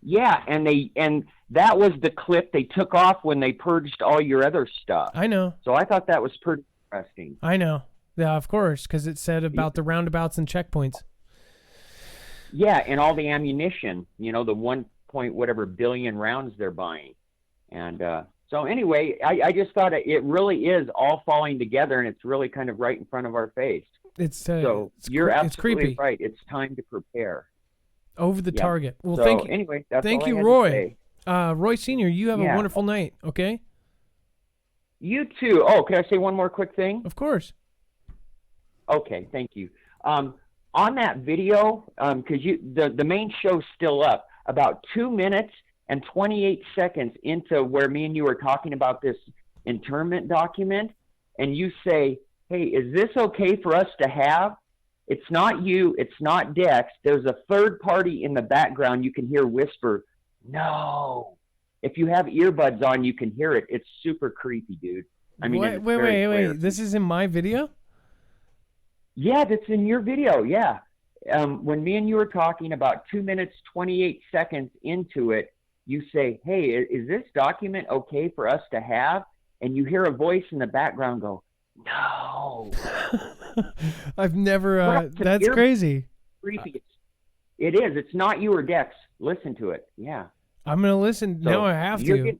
Yeah, and that was the clip they took off when they purged all your other stuff. I know. So I thought that was pretty interesting. I know. Yeah, of course, because it said about the roundabouts and checkpoints. Yeah, and all the ammunition, the 1 point whatever billion rounds they're buying. And so anyway, I just thought it really is all falling together, and it's really kind of right in front of our face. You're absolutely creepy. right. It's time to prepare. Over the target. Well, so, thank you. Anyway, that's thank all you, I had Roy. to say. Roy Sr., you have a wonderful night, okay? You too. Oh, can I say one more quick thing? Of course. Okay, thank you. On that video, because the main show's still up, about 2 minutes And 28 seconds into where me and you were talking about this internment document, and you say, hey, is this okay for us to have? It's not you. It's not Dex. There's a third party in the background you can hear whisper, no. If you have earbuds on, you can hear it. It's super creepy, dude. I mean, wait. This is in my video? Yeah, that's in your video, yeah. When me and you were talking about 2 minutes, 28 seconds into it, you say, hey, is this document okay for us to have? And you hear a voice in the background go, no. I've never, that's crazy. Creepy. It is. It's not you or Dex. Listen to it. Yeah. I'm going to listen. So now I have to.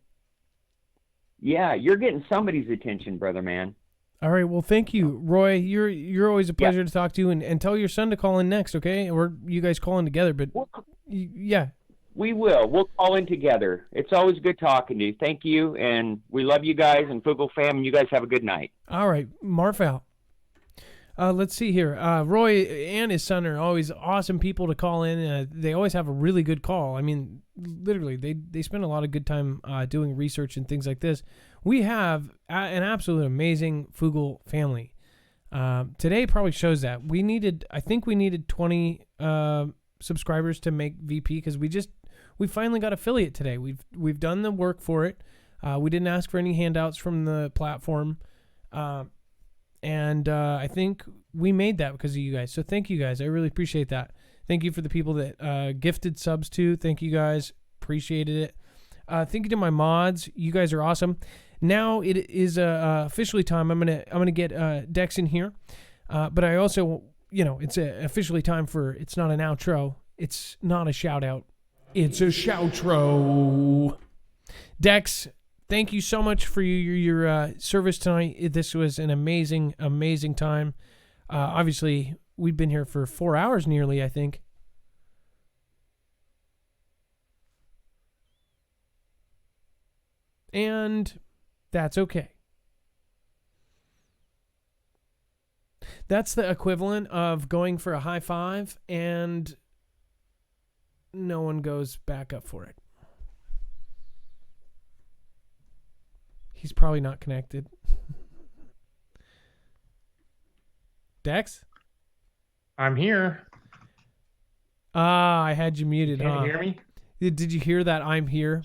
You're getting somebody's attention, brother, man. All right. Well, thank you, Roy. You're always a pleasure to talk to, and tell your son to call in next, okay? Or you guys call in together, but yeah. We will. We'll call in together. It's always good talking to you. Thank you, and we love you guys and Foogle fam, and you guys have a good night. All right. Marf out. Let's see here. Roy and his son are always awesome people to call in. They always have a really good call. I mean, literally, they spend a lot of good time doing research and things like this. We have an absolute amazing Foogle family. Today probably shows that. I think we needed 20 subscribers to make VP because we finally got affiliate today. We've done the work for it. We didn't ask for any handouts from the platform. And I think we made that because of you guys. So thank you guys. I really appreciate that. Thank you for the people that gifted subs to. Thank you guys. Appreciated it. Thank you to my mods. You guys are awesome. Now it is officially time. I'm gonna get Dex in here. But I also, it's officially time for, it's not an outro. It's not a shout out. It's a shoutro. Dex, thank you so much for your service tonight. This was an amazing, amazing time. Obviously, we've been here for 4 hours nearly, I think. And that's okay. That's the equivalent of going for a high five and no one goes back up for it. He's probably not connected. Dex? I'm here. I had you muted, Can you hear me? Did you hear that I'm here?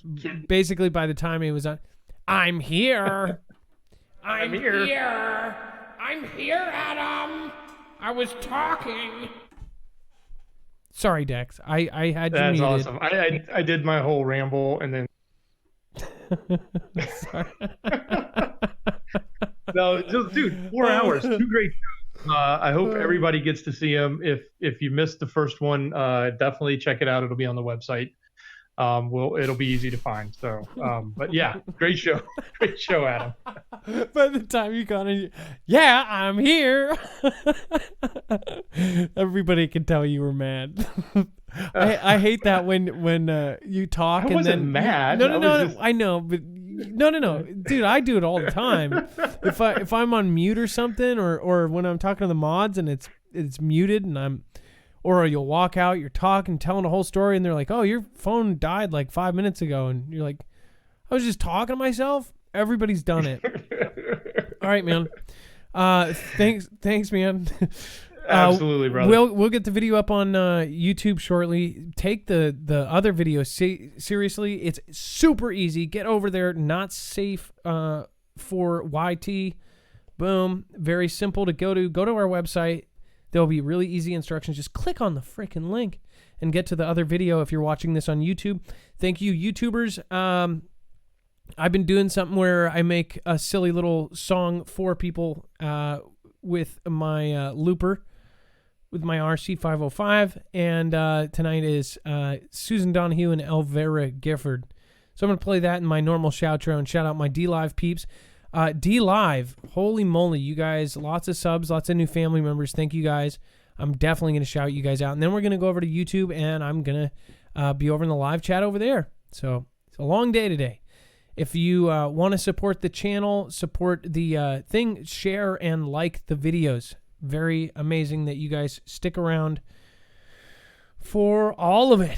Basically, by the time it was on, I'm here. I'm here. I'm here, Adam. I was talking. Sorry, Dex. I had you muted. That's awesome. I did my whole ramble and then. Sorry. No, just, dude, 4 hours, 2 great shows. I hope everybody gets to see them. If you missed the first one, definitely check it out. It'll be on the website. It'll be easy to find. So, but yeah, great show, Adam. By the time you got in, yeah, I'm here. Everybody can tell you were mad. I hate that when you talk. I wasn't mad. No. I know, but no, dude, I do it all the time. If I'm on mute or something, or when I'm talking to the mods and it's muted and or you'll walk out, you're talking, telling a whole story, and they're like, "Oh, your phone died like 5 minutes ago," and you're like, "I was just talking to myself." Everybody's done it. All right, man. Thanks, man. Absolutely, brother. We'll get the video up on YouTube shortly. Take the other video seriously. It's super easy. Get over there. Not safe for YT. Boom. Very simple to go to. Go to our website. There'll be really easy instructions. Just click on the freaking link and get to the other video if you're watching this on YouTube. Thank you, YouTubers. I've been doing something where I make a silly little song for people with my looper, with my RC505. And tonight is Susan Donahue and Elvira Gifford. So I'm going to play that in my normal shoutro and shout out my D-Live peeps. D-Live, holy moly, you guys, lots of subs, lots of new family members. Thank you guys. I'm definitely going to shout you guys out. And then we're going to go over to YouTube, and I'm going to be over in the live chat over there. So it's a long day today. If you want to support the channel, support the thing, share and like the videos. Very amazing that you guys stick around for all of it.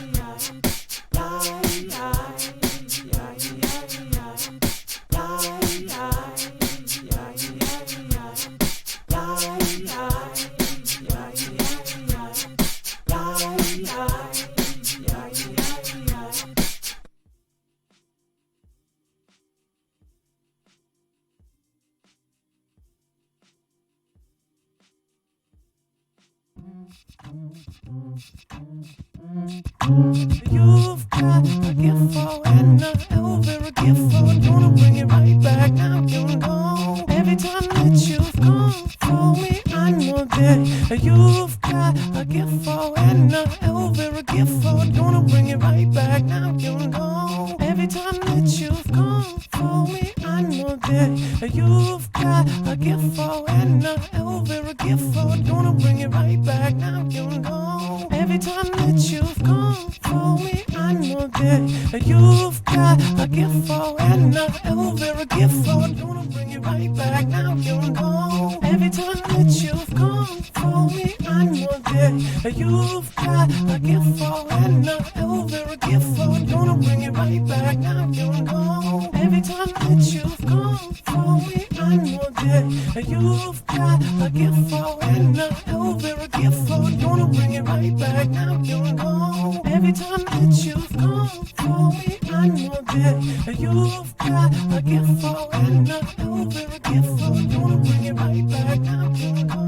You've got a gift for an Elvira gift for. Gonna bring it right back. Now you know. Every time that you've come for me, I know that you've got a gift for an Elvira gift for. Gonna bring it right back. Now you know. Every time that you've come for me, I know that you've got a gift for an Elvira gift for. Gonna bring it right back. Now you know. Every time that you've come for me, I know that you've got a gift for an Elvira gift for. Gonna bring it right back. Now you know. Every time that you've come for me, I know that you've got a gift for an Elvira gift for. Gonna bring it right back. Now you know. Every time that you've come for me, I know that you've got a gift for an Elvira gift for. Gonna bring it right back. Now you know. Every time that you've come for me, I know that you've got a gift for an Elvira gift for. Gonna bring it right back. Now you know.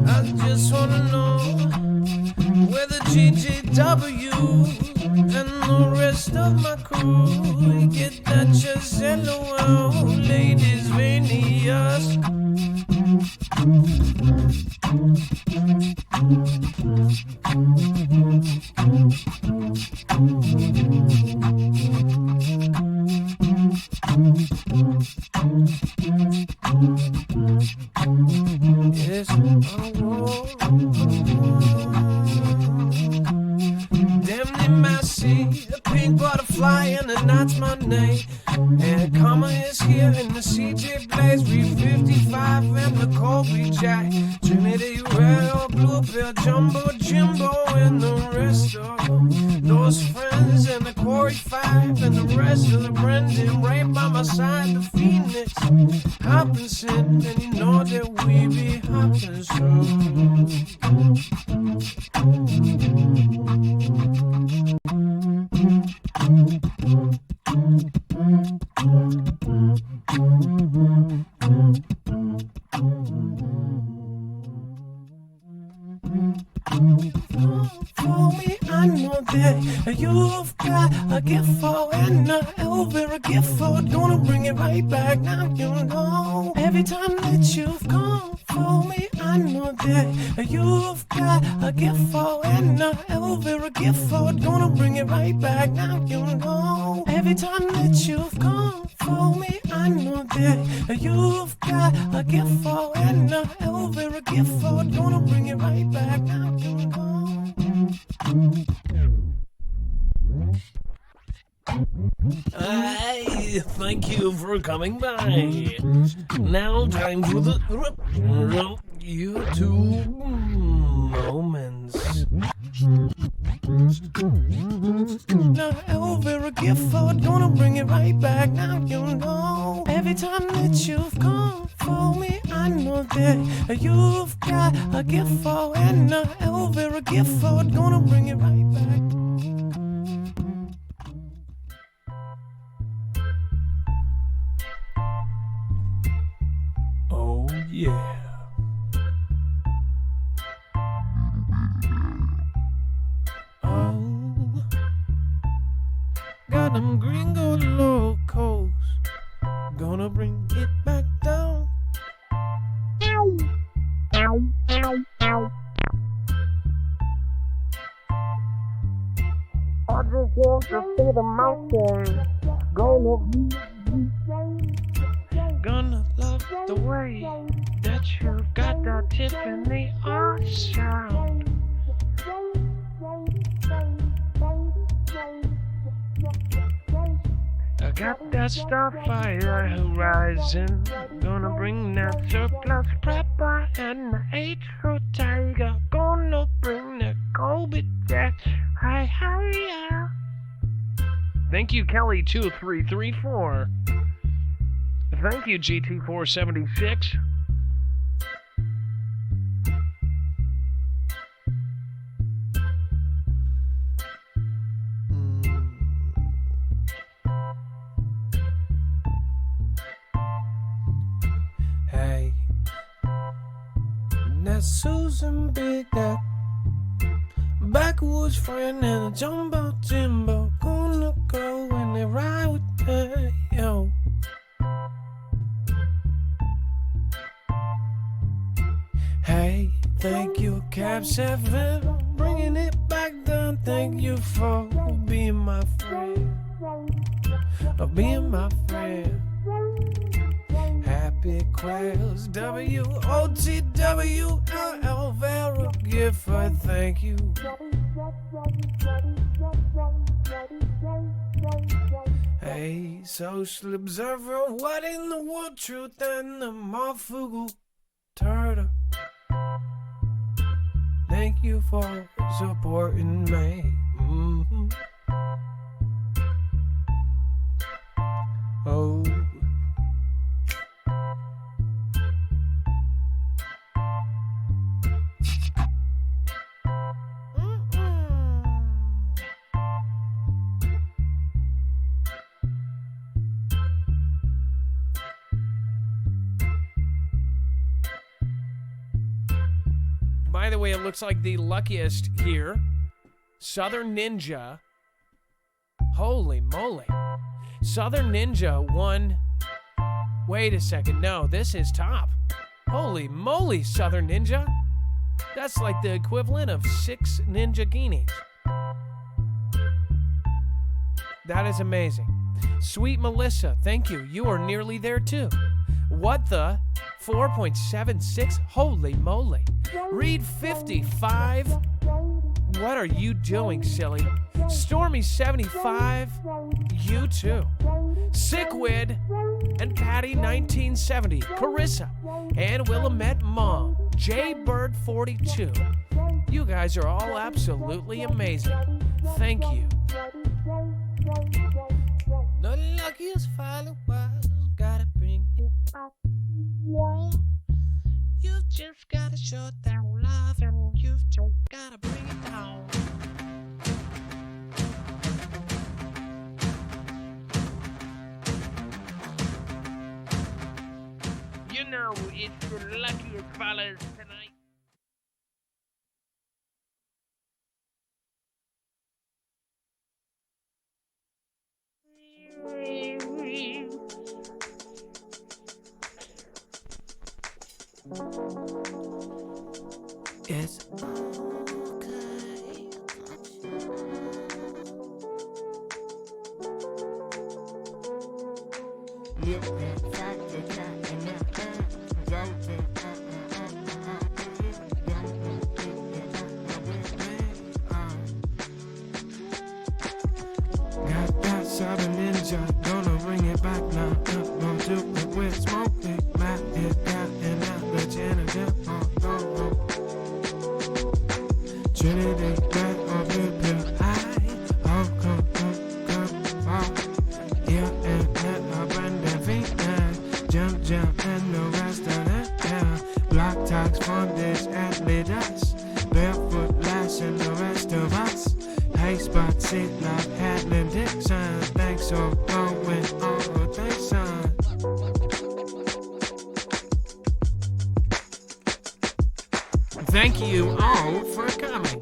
I just wanna know where the GGW and the rest of my crew get that just LOL, ladies Venus. Yes, damn near I see a pink butterfly and that's my name. And Karma is here in the CJ Blaze 355 and the Colby Jack. Trinity Red or Blue Pill, Jumbo Jimbo and the rest of those friends and the Quarry 5 and the rest of the Brendan right by my side. The Phoenix hopping sin and you know that we be hopping for me, I know that you've got a gift for an Elvira gift for. Gonna bring it right back. Now you know. Every time that you've come for me, I know that you've got a gift for an Elvira gift for. Gonna bring it right back. Now you know. Every time that you've come for me, I know that you've got a gift for an Elvira gift for. Gonna bring it right back. Now you know. Thank you for coming by. Now time for the YouTube moments. Now Elvira gift for, gonna bring it right back. Now you know. Every time that you've come for me, I know that you've got a gift for an Elvira gift for. Gonna bring it right back. Oh yeah. Oh, got them gringo locos. Gonna bring it back down. Ow, ow, ow, ow. I just want to see the mountain. Gonna love the way that you've got that Tiffany art sound. I got that Starfire Horizon. Gonna bring that surplus prepper and the H-True Tiger. Gonna bring the Colby Jack. Hi, yeah. Thank you, Kelly2334. Thank you, GT476. That's Susan Big Duck, backwoods friend and a jumbo timbo. Gonna go when they ride with me, yo. Hey, thank you, Cab 7, bringing it back down. Thank you for being my friend, being my friend. Happy Quails, WOTWLL, Vera Gifford, thank you. Hey, social observer, what in the world, truth and the Marfoogle turtle? Thank you for supporting me. Mm-hmm. Oh. By the way, it looks like the luckiest here, Southern Ninja. Holy moly. Southern Ninja won. Wait a second. No, this is top. Holy moly, Southern Ninja. That's like the equivalent of 6 Ninja Guineas. That is amazing. Sweet Melissa, thank you. You are nearly there too. What the? 4.76? Holy moly. Read 55. What are you doing, silly? Stormy 75. You too. Sickwid and Patty 1970. Carissa and Willamette Mom. J Bird 42. You guys are all absolutely amazing. Thank you. The luckiest followers gotta bring it up. You've just gotta show that love, and you've just gotta bring it down. You know, it's the luckiest fellas tonight. It's okay. Got that Southern Ninja, gonna bring it back now. Gonna do it with smoking, Matt, it got and out the janitor. Trinity, back on the high. Oh, come, oh. Yeah, and then Brandon V9. Jump, and the rest of that, yeah. Block talks, bondage, and leaders. Barefoot lash, and the rest of us. Hey, spot, seat, love, Adam and Dex. Thanks for going on, thanks, son. Thank you all for coming.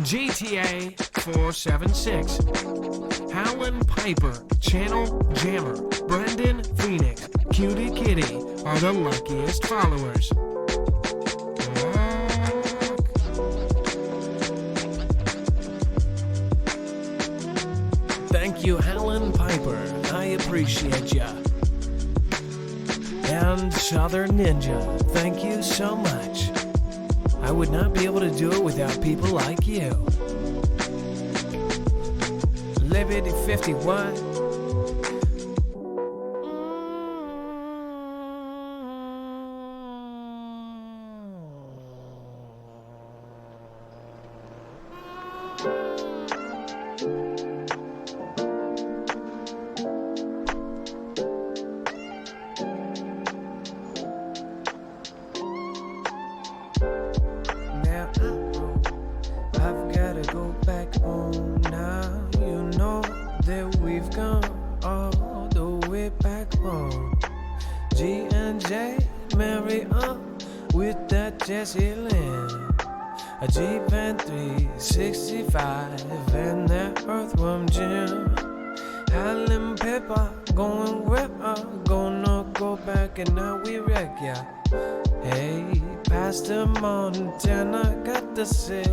GTA 476, Howlin' Piper, Channel Jammer, Brendan Phoenix, Cutie Kitty are the luckiest followers. Thank you, Howlin' Piper. I appreciate ya. And Southern Ninja, thank you so much. I would not be able to do it without people like you. Liberty 51. I've gotta go back home now. You know that we've gone Jesse Lynn, a Jeep and 365, and that earthworm Jim. Howlin' Pepper, going where gonna go back and now we wreck ya. Hey, Pastor Montana got to say,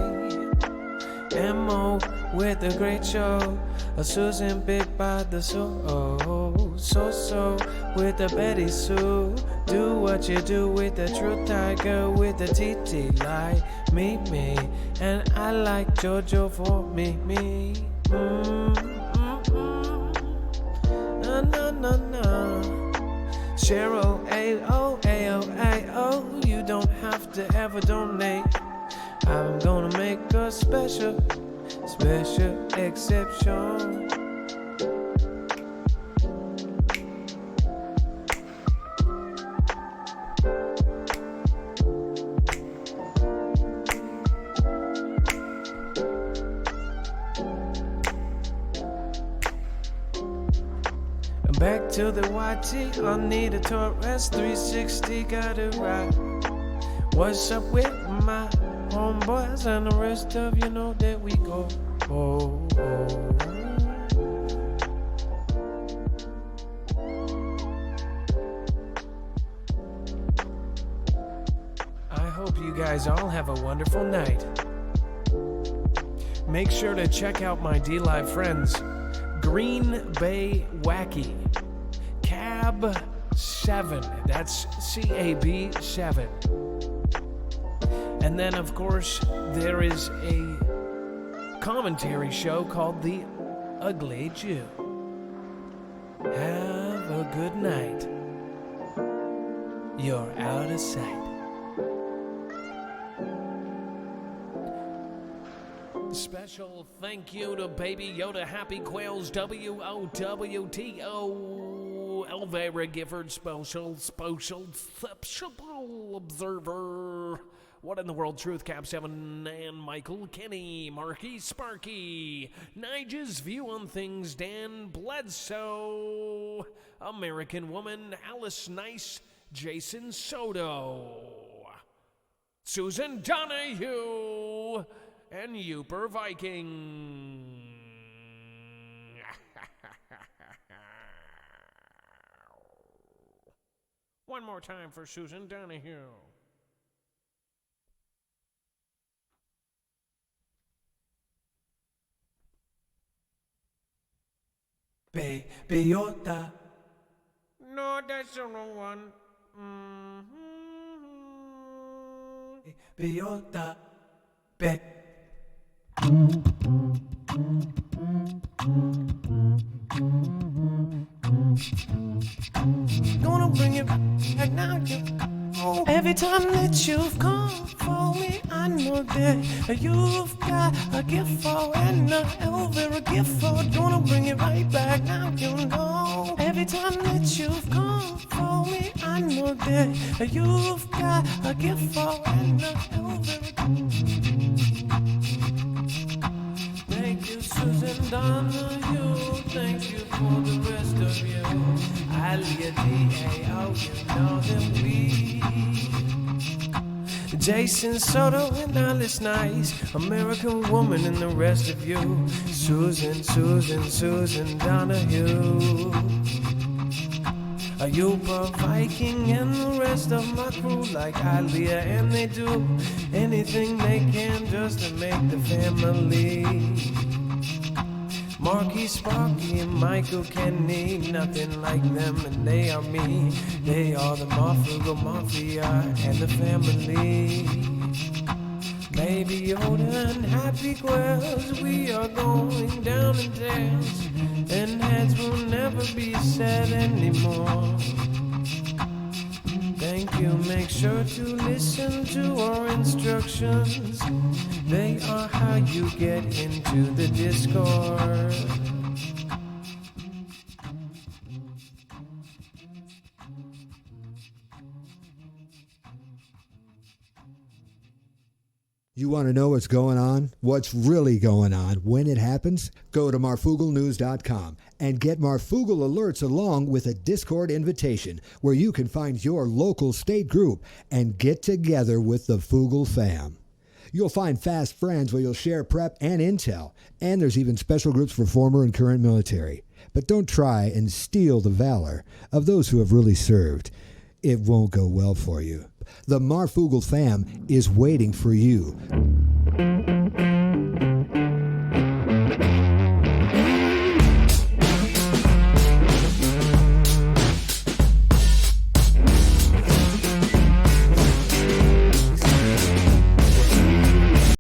M.O. with a great show, a Susan Big by the so with the Betty Sue. Do what you do with the True Tiger, with the TT like me, and I like JoJo for me. No. Cheryl, A-O, you don't have to ever donate. I'm gonna make a special exception. Back to the YT, I need a Taurus 360, got it right. What's up with my homeboys and the rest of you know that we go. I hope you guys all have a wonderful night. Make sure to check out my D-Live friends, Green Bay Wacky, Cab 7, that's CAB 7. And then, of course, there is a commentary show called The Ugly Jew. Have a good night. You're out of sight. Special thank you to Baby Yoda, Happy Quails, WOWTO, Elvira Gifford, Special Observer, What in the World, Truth, Cap 7, and Michael Kenny, Marky Sparky, Nigel's View on Things, Dan Bledsoe, American Woman, Alice Nice, Jason Soto, Susan Donahue, and Uper Viking. One more time for Susan Donahue. Baby Yoda. No, that's the wrong one. Baby Yoda. Gonna bring it back now. Every time that you've come for me, I know that you've got a gift for and a Elvira gift for. Gonna bring it right back now, you know. Every time that you've come for me, I know that you've got a gift for and a Elvira. Thank you, Susan Donahue. Thank you for the rest of you. Alia D.A.O. You know that we. Jason Soto and Alice Nice, American Woman and the rest of you. Susan Donahue. A Uber Viking and the rest of my crew like Alia, and they do anything they can just to make the family. Marky Sparky and Michael Kenny, nothing like them, and they are me. They are the Marfoogle Mafia and the family. Baby Yoda and Happy Quails, we are going down in tails, and heads will never be said anymore. Thank you, make sure to listen to our instructions. They are how you get into the Discord. You want to know what's going on? What's really going on when it happens? Go to marfooglenews.com and get Marfoogle alerts along with a Discord invitation where you can find your local state group and get together with the Foogle fam. You'll find fast friends where you'll share prep and intel, and there's even special groups for former and current military. But don't try and steal the valor of those who have really served. It won't go well for you. The Marfoogle fam is waiting for you.